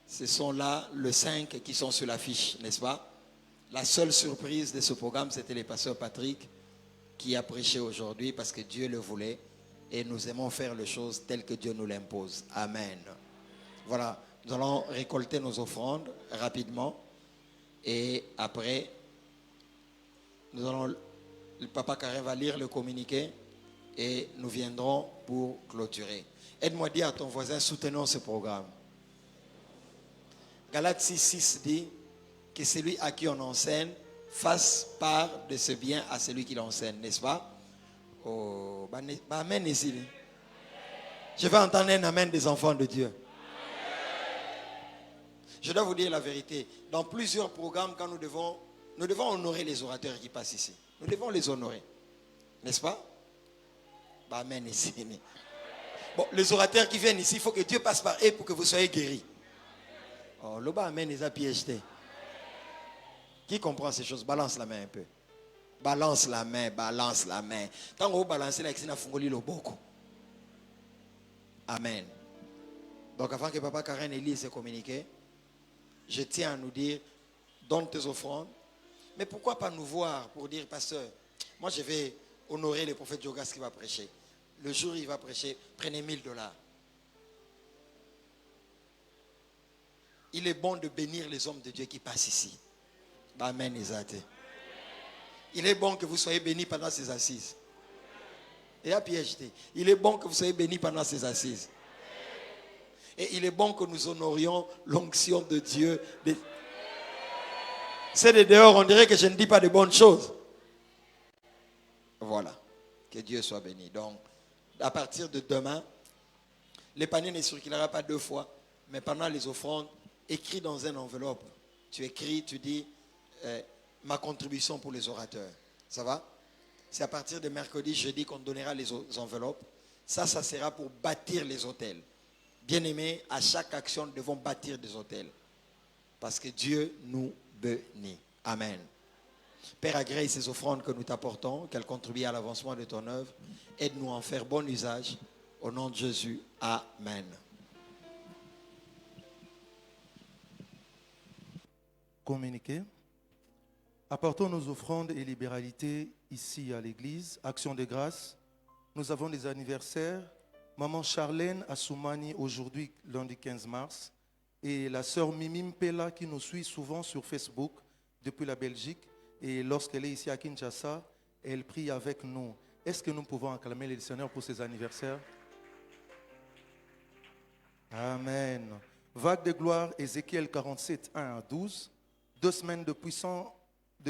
Ce sont là les 5 qui sont sur l'affiche, n'est-ce pas? La seule surprise de ce programme, c'était le pasteur Patrick qui a prêché aujourd'hui parce que Dieu le voulait et nous aimons faire les choses telles que Dieu nous l'impose. Amen. Voilà, nous allons récolter nos offrandes rapidement et après, le papa Karim va lire le communiqué et nous viendrons pour clôturer. Aide-moi à dire à ton voisin, soutenons ce programme. Galates 6:6 dit que celui à qui on enseigne fasse part de ce bien à celui qui l'enseigne, n'est-ce pas? Oh, amen ici. Je vais entendre un amen des enfants de Dieu. Je dois vous dire la vérité. Dans plusieurs programmes, quand nous devons honorer les orateurs qui passent ici. Nous devons les honorer. N'est-ce pas? Amen ici. Bon, les orateurs qui viennent ici, il faut que Dieu passe par eux pour que vous soyez guéris. Oh, le amen, ils ont piégé. Qui comprend ces choses? Balance la main un peu. Balance la main, balance la main. Tant que vous balancez la Xina Fungoli le beaucoup. Amen. Donc avant que papa Karen lise ce communiqué, je tiens à nous dire, donne tes offrandes. Mais pourquoi pas nous voir pour dire, pasteur, moi je vais honorer le prophète Jogas qui va prêcher. Le jour où il va prêcher, prenez $1000. Il est bon de bénir les hommes de Dieu qui passent ici. Amen, Isate. Il est bon que vous soyez bénis pendant ces assises. Et à PhD, il est bon que vous soyez bénis pendant ces assises. Et il est bon que nous honorions l'onction de Dieu. C'est de dehors, on dirait que je ne dis pas de bonnes choses. Voilà. Que Dieu soit béni. Donc, à partir de demain, le panier ne circulera pas 2 fois, mais pendant les offrandes, écris dans une enveloppe. Tu écris, tu dis ma contribution pour les orateurs. Ça va? C'est à partir de mercredi, jeudi qu'on donnera les enveloppes. Ça sera pour bâtir les hôtels. Bien-aimés, à chaque action, nous devons bâtir des hôtels. Parce que Dieu nous bénit. Amen. Père, agrée ces offrandes que nous t'apportons, qu'elles contribuent à l'avancement de ton œuvre. Aide-nous à en faire bon usage. Au nom de Jésus. Amen. Communiqué. Apportons nos offrandes et libéralités ici à l'église. Action de grâce. Nous avons des anniversaires. Maman Charlène Assoumani aujourd'hui, lundi 15 mars. Et la sœur Mimim Pella qui nous suit souvent sur Facebook depuis la Belgique. Et lorsqu'elle est ici à Kinshasa, elle prie avec nous. Est-ce que nous pouvons acclamer le Seigneur pour ses anniversaires? Amen. Vague de gloire, Ézéchiel 47, 1 à 12. 2 semaines de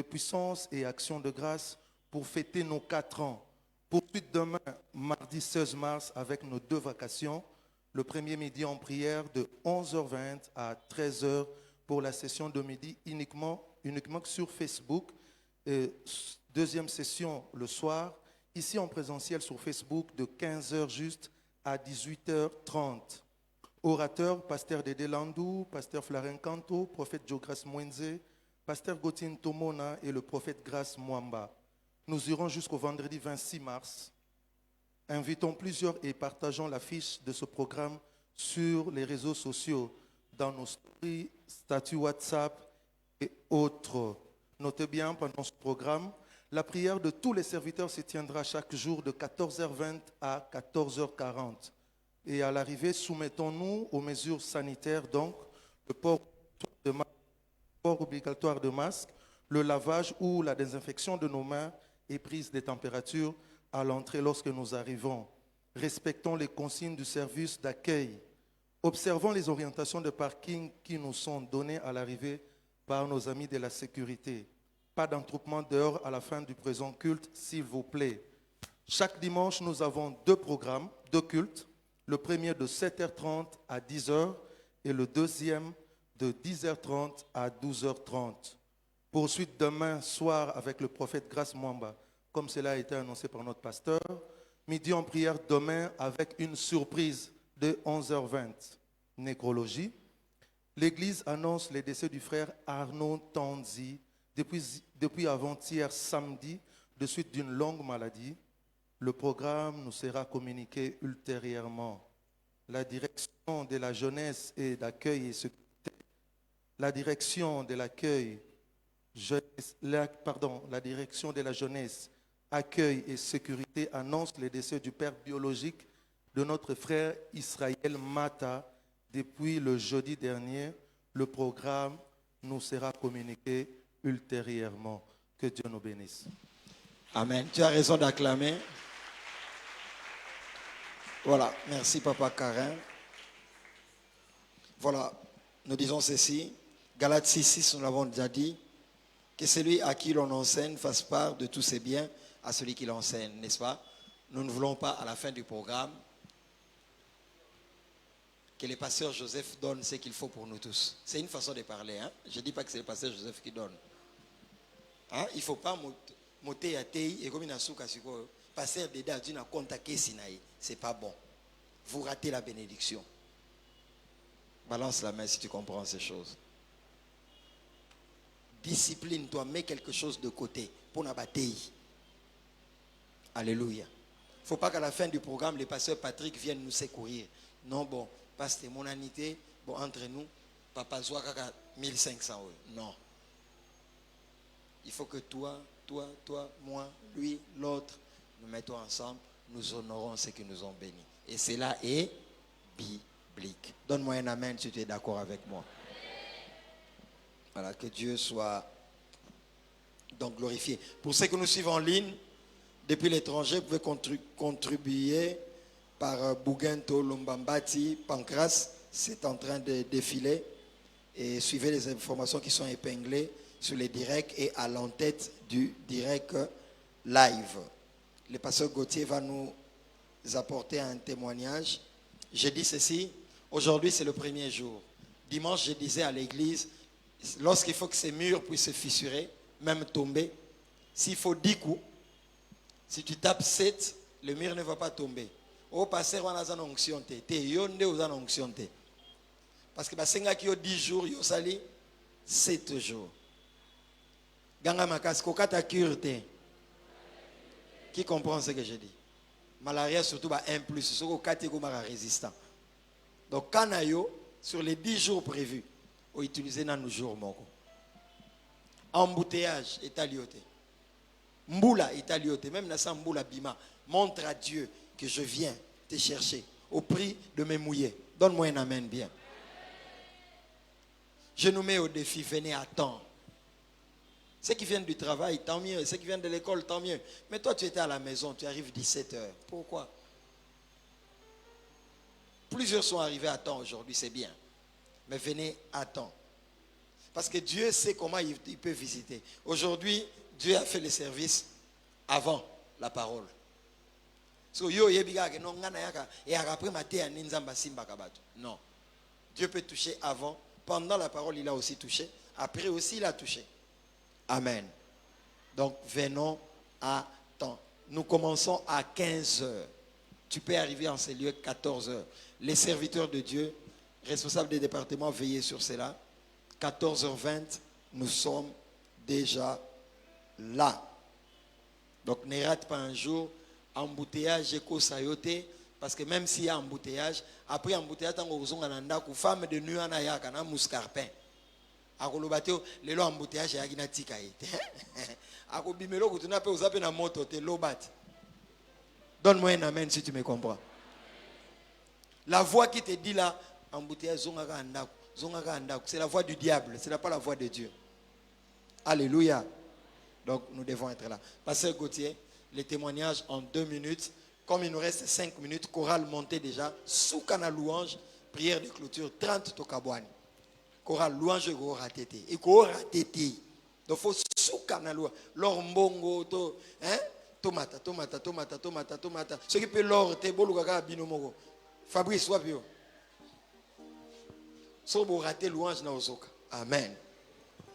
puissance et action de grâce pour fêter nos 4 ans. Poursuite demain, mardi 16 mars, avec nos 2 vacations. Le premier midi en prière de 11h20 à 13h pour la session de midi uniquement sur Facebook. Et deuxième session le soir, ici en présentiel sur Facebook de 15h juste à 18h30. Orateur, pasteur Dédé Landou, pasteur Flaren Kanto, prophète Jogras Mwenze, pasteur Gauthier Tomona et le prophète Grace Mwamba. Nous irons jusqu'au vendredi 26 mars. Invitons plusieurs et partageons l'affiche de ce programme sur les réseaux sociaux, dans nos stories, statuts WhatsApp et autres. Notez bien, pendant ce programme, la prière de tous les serviteurs se tiendra chaque jour de 14h20 à 14h40. Et à l'arrivée, soumettons-nous aux mesures sanitaires, donc le port obligatoire de masque, le lavage ou la désinfection de nos mains et prise des températures à l'entrée lorsque nous arrivons. Respectons les consignes du service d'accueil. Observons les orientations de parking qui nous sont données à l'arrivée par nos amis de la sécurité. Pas d'attroupement dehors à la fin du présent culte, s'il vous plaît. Chaque dimanche, nous avons 2 programmes, 2 cultes. Le premier de 7h30 à 10h et le deuxième de 10h30 à 12h30. Poursuite demain soir avec le prophète Grace Mwamba, comme cela a été annoncé par notre pasteur. Midi en prière demain avec une surprise de 11h20. Nécrologie. L'église annonce le décès du frère Arnaud Tanzi depuis avant-hier samedi, de suite d'une longue maladie. Le programme nous sera communiqué ultérieurement. La direction de la jeunesse et d'accueil et sécurité, la direction de la jeunesse, accueil et sécurité annonce le décès du père biologique de notre frère Israël Mata depuis le jeudi dernier. Le programme nous sera communiqué ultérieurement. Que Dieu nous bénisse. Amen. Tu as raison d'acclamer. Voilà, merci Papa Karin. Voilà, nous disons ceci. Galates 6, nous l'avons déjà dit. Que celui à qui l'on enseigne fasse part de tous ses biens à celui qui l'enseigne, n'est-ce pas? Nous ne voulons pas à la fin du programme que le pasteur Joseph donne ce qu'il faut pour nous tous. C'est une façon de parler. Hein? Je ne dis pas que c'est le pasteur Joseph qui donne. Hein? Il ne faut pas monter à Tei et comme il a souka pasteur Dédé a dit na contacté Sinaï. C'est pas bon. Vous ratez la bénédiction. Balance la main si tu comprends ces choses. Discipline-toi, mets quelque chose de côté pour la bataille. Alléluia. Il ne faut pas qu'à la fin du programme, le pasteur Patrick vienne nous secourir. Non, bon, pasteur, mon anité, bon, entre nous, papa Zouakaka 1500 euros. Non. Il faut que toi, moi, lui, l'autre, nous mettons ensemble, nous honorons ceux qui nous ont bénis. Et cela est biblique. Donne-moi un amen si tu es d'accord avec moi. Voilà, que Dieu soit donc glorifié. Pour ceux que nous suivons en ligne, depuis l'étranger, vous pouvez contribuer par Bougento, Lombambati, Pancras. C'est en train de défiler. Et suivez les informations qui sont épinglées sur les directs et à l'entête du direct live. Le pasteur Gauthier va nous apporter un témoignage. Je dis ceci, aujourd'hui c'est le premier jour. Dimanche, je disais à l'église, lorsqu'il faut que ces murs puissent se fissurer, même tomber, s'il faut 10 coups, si tu tapes 7, le mur ne va pas tomber. Au passer, on a une onction. Parce que si on a 10 jours, il sali 7 jours. Ganga makas, kokata curte. Qui comprend ce que je dis? Malaria surtout 1+, ce qu'on a résistant. Donc quand on sur les 10 jours prévus, on utilise dans nos jours. embouteillage est alioté. Mboula est alioté. Même Nassa Mboula Bima. Montre à Dieu que je viens te chercher au prix de me mouiller. Donne-moi un amen bien. Je nous mets au défi, venez à temps. Ceux qui viennent du travail, tant mieux. Ceux qui viennent de l'école, tant mieux. Mais toi, tu étais à la maison, tu arrives 17h. Pourquoi? Plusieurs sont arrivés à temps aujourd'hui, c'est bien. Mais venez à temps. Parce que Dieu sait comment il peut visiter. Aujourd'hui, Dieu a fait le service avant la parole. Non. Dieu peut toucher avant. Pendant la parole, il a aussi touché. Après aussi, il a touché. Amen. Donc, venons à temps. Nous commençons à 15h. Tu peux arriver en ces lieux 14h. Les serviteurs de Dieu, responsables des départements, veillez sur cela. 14h20, nous sommes déjà là. Donc, ne rate pas un jour. Embouteillage, éco sayoté. Parce que même s'il y a embouteillage, après embouteillage, il femme de nuit en ayaka, na mouscarpin. Akolobateo, le lo embouteillage ya gina tika ite. Akobimelo kutuna pe uzape na moto te lobat. Donne-moi un amen si tu me comprends. La voix qui te dit là, embouteillage zongaka andaku, c'est la voix du diable, ce n'est pas la voix de Dieu. Alléluia. Donc nous devons être là. Pasteur Gauthier, les témoignages en 2 minutes. Comme il nous reste 5 minutes, chorale montée déjà, sous canal louange, prière de clôture, 30 tokabouani. Chorale louange go ratete. Et go ratete. Donc faut sous canal louange. L'or mbongo to, hein? Tomata. Ce qui peut l'or te bolu kaka binomogo. Fabrice wapio. So bo raté louange na ozoka. Amen.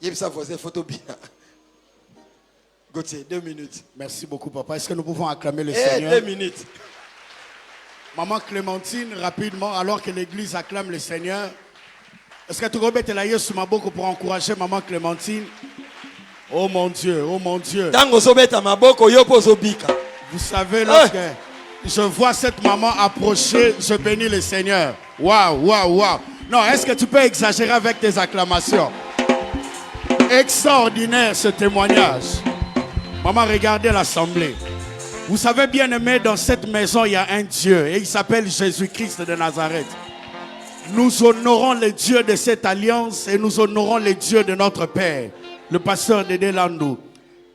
Yebisa voisin photo bina. Gauthier, 2 minutes. Merci beaucoup, papa. Est-ce que nous pouvons acclamer le Seigneur? 2 minutes. Maman Clémentine, rapidement, alors que l'église acclame le Seigneur. Est-ce que tu peux mettre la sur ma bouche pour encourager maman Clémentine? Oh mon Dieu, oh mon Dieu. Vous savez, lorsque je vois cette maman approcher, je bénis le Seigneur. Waouh, waouh, waouh. Non, est-ce que tu peux exagérer avec tes acclamations? Extraordinaire ce témoignage. Maman, regardez l'assemblée. Vous savez, bien aimé, dans cette maison, il y a un Dieu. Et il s'appelle Jésus-Christ de Nazareth. Nous honorons le Dieu de cette alliance et nous honorons le Dieu de notre Père, le pasteur Dédé Landou.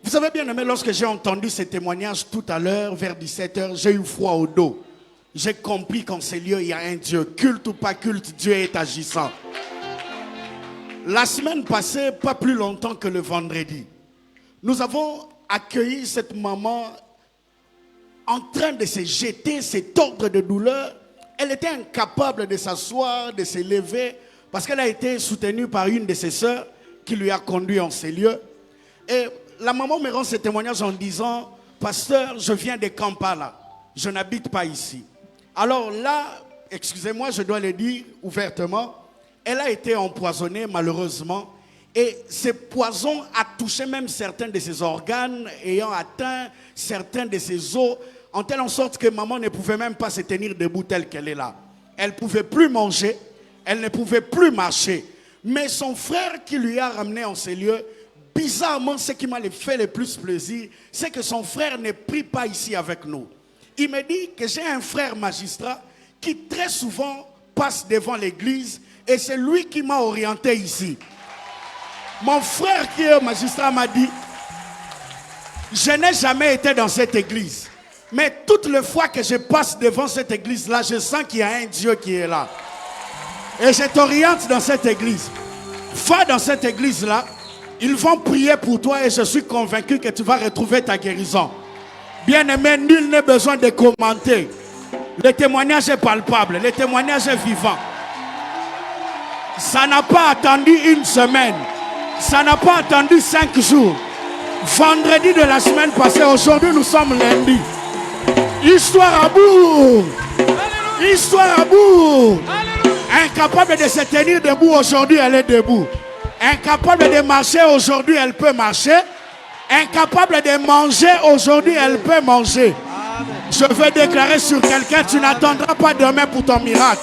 Vous savez, bien aimé, lorsque j'ai entendu ce témoignage tout à l'heure, vers 17h, j'ai eu froid au dos. J'ai compris qu'en ces lieux, il y a un Dieu. Culte ou pas culte, Dieu est agissant. La semaine passée, pas plus longtemps que le vendredi, nous avons accueilli cette maman en train de se jeter, cet ordre de douleur. Elle était incapable de s'asseoir, de se lever, parce qu'elle a été soutenue par une de ses sœurs qui lui a conduit en ces lieux. Et la maman me rend ce témoignage en disant, pasteur, je viens de Kampala, je n'habite pas ici. Alors là, excusez-moi, je dois le dire ouvertement, elle a été empoisonnée malheureusement. Et ce poison a touché même certains de ses organes, ayant atteint certains de ses os, en telle sorte que maman ne pouvait même pas se tenir debout telle qu'elle est là. Elle ne pouvait plus manger, elle ne pouvait plus marcher. Mais son frère qui lui a ramené en ces lieux, bizarrement, ce qui m'a fait le plus plaisir, c'est que son frère ne prie pas ici avec nous. Il me dit que j'ai un frère magistrat qui très souvent passe devant l'église et c'est lui qui m'a orienté ici. Mon frère qui est magistrat m'a dit, je n'ai jamais été dans cette église. Mais toutes les fois que je passe devant cette église-là, je sens qu'il y a un Dieu qui est là. Et je t'oriente dans cette église. Va dans cette église-là. Ils vont prier pour toi et je suis convaincu que tu vas retrouver ta guérison. Bien-aimé, nul n'a besoin de commenter. Le témoignage est palpable. Le témoignage est vivant. Ça n'a pas attendu 1 semaine. Ça n'a pas attendu 5 jours. Vendredi de la semaine passée, aujourd'hui nous sommes lundi. Histoire à bout. Histoire à bout. Incapable de se tenir debout, aujourd'hui elle est debout. Incapable de marcher, aujourd'hui elle peut marcher. Incapable de manger, aujourd'hui elle peut manger. Je veux déclarer sur quelqu'un, tu n'attendras pas demain pour ton miracle.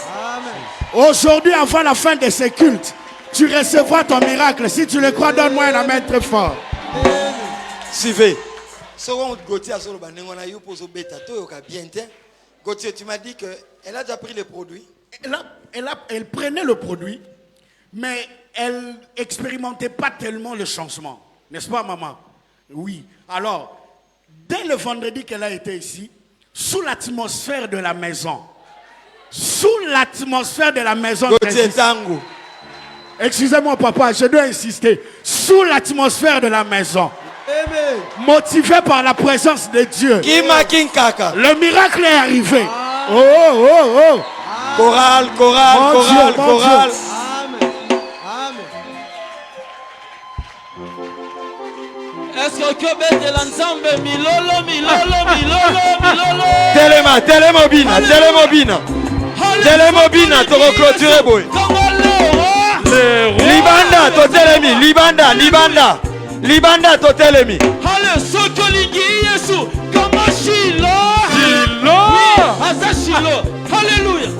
Aujourd'hui, avant la fin de ce culte, tu recevras ton miracle. Si tu le crois, donne-moi un amen très fort. Suivez. Gauthier, tu m'as dit qu'elle a déjà pris les produits. Elle prenait le produit, mais elle expérimentait pas tellement le changement. N'est-ce pas, maman? Oui. Alors, dès le vendredi qu'elle a été ici, sous l'atmosphère de la maison, Gauthier Tango. excusez-moi papa, je dois insister, sous l'atmosphère de la maison, Amen. motivé par la présence de Dieu, Le miracle est arrivé. Chorale. Est-ce que de l'ensemble milolo. Télémobina, tu reclôturer boy. Libanda, to telemi. Allez, Sokolingi Yesu, comment Shilo. Shilo. Alléluia.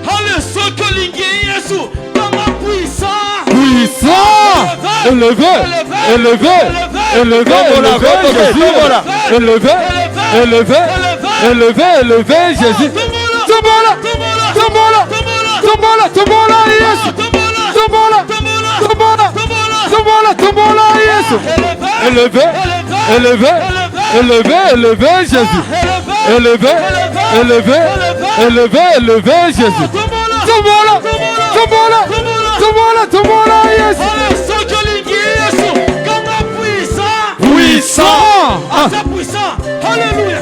Allez, Sokolingi Yesu, comment puissant. Élevé, Jésus. Élevé, Jésus. Élevé, Jésus. Puissant. Alléluia.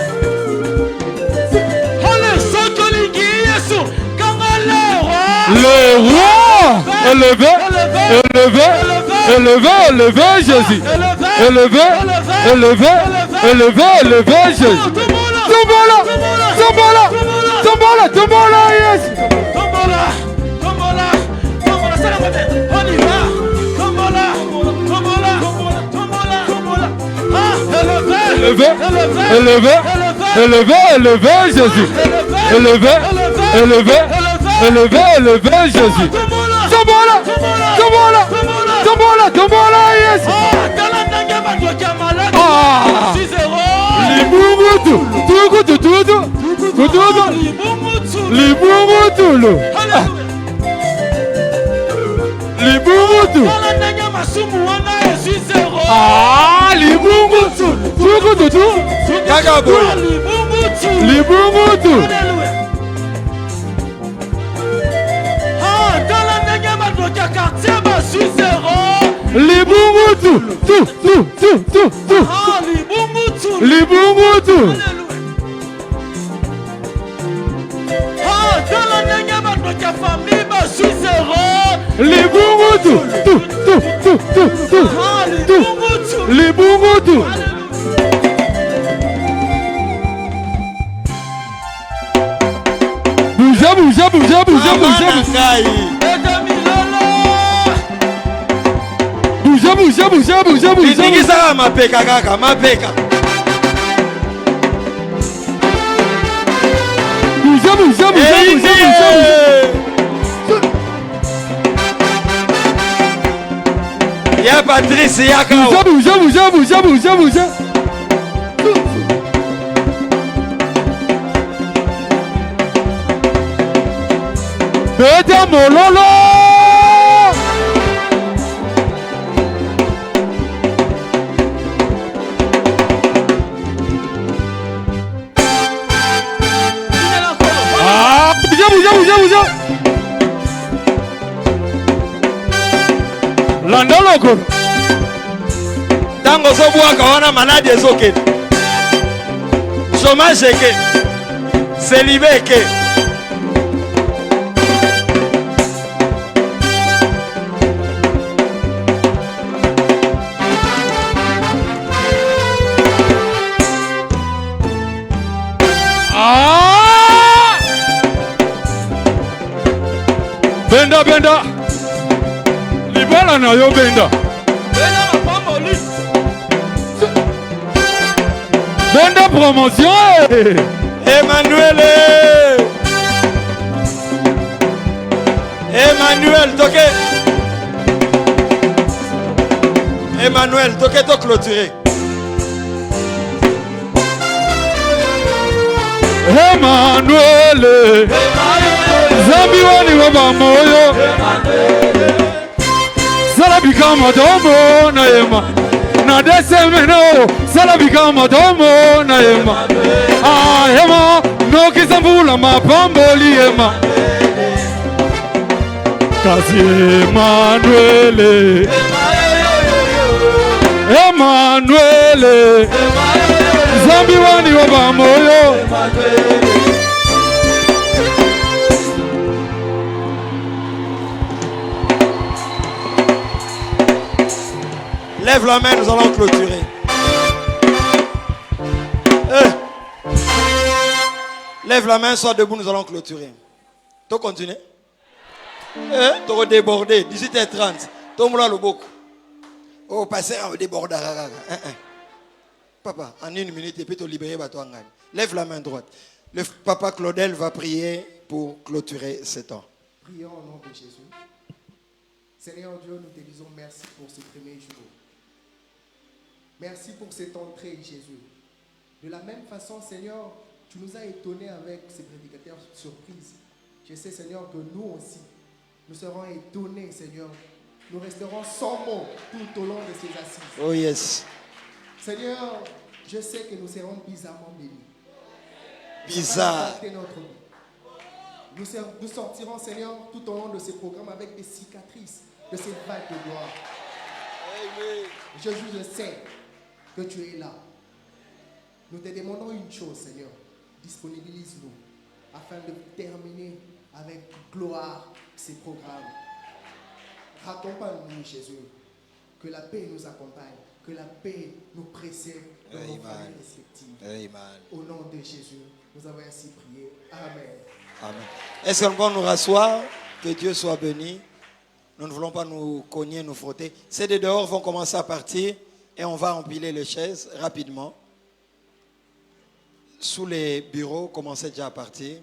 Le roi. Élevé, Jésus. Élevé, Jésus. Tombola, yes. On y va. Élevé, Jésus. Élevé, Jésus. Tombola, yes. Bouge. Mapeka. Ya Patrice, ya Kao. Bouge. Beda mololo. Bouge. Landoloko. Tango so bwaka wana malade ezoke. Chômage eke. Célibé eke. Benda. Libala na yo benda. Benda promotion. Emmanuel. Emmanuel, toqué. Emmanuel, toqué, to clôturer. Emmanuel, Zambi wani waba moyo, Salabika madomo na ema, na desemeno, Salabika madomo na ema, ah ema, no kizambula mapamboli ema, kasi Emmanuel, Emmanuel, Zambi wani waba moyo. Lève la main, nous allons clôturer. Lève la main, sois debout, nous allons clôturer. Tu continues? Tu vas déborder, 18h30. Tu vas le beaucoup. Oh, passer à déborder. Papa, en une minute, et puis tu libérer. Lève la main droite. Le papa Claudel va prier pour clôturer ce temps. Prions au nom de Jésus. Seigneur Dieu, nous te disons merci pour ce premier jour. Merci pour cette entrée, Jésus. De la même façon, Seigneur, tu nous as étonnés avec ces prédicateurs surprises. Je sais, Seigneur, que nous aussi, nous serons étonnés, Seigneur. Nous resterons sans mots tout au long de ces assises. Oh yes. Seigneur, je sais que nous serons bizarrement bénis. Bizarre. Nous sortirons, Seigneur, tout au long de ces programmes avec des cicatrices de cette vague de gloire. Je sais que tu es là. Nous te demandons une chose, Seigneur. Disponibilise-nous afin de terminer avec gloire ces programmes. Raccompagne-nous, Jésus. Que la paix nous accompagne. Que la paix nous précède dans nos familles respectives. Amen. Au nom de Jésus, nous avons ainsi prié. Amen. Amen. Est-ce qu'on peut nous rasseoir? Que Dieu soit béni. Nous ne voulons pas nous cogner, nous frotter. Ces de dehors vont commencer à partir et on va empiler les chaises rapidement. Sous les bureaux, commencez déjà à partir.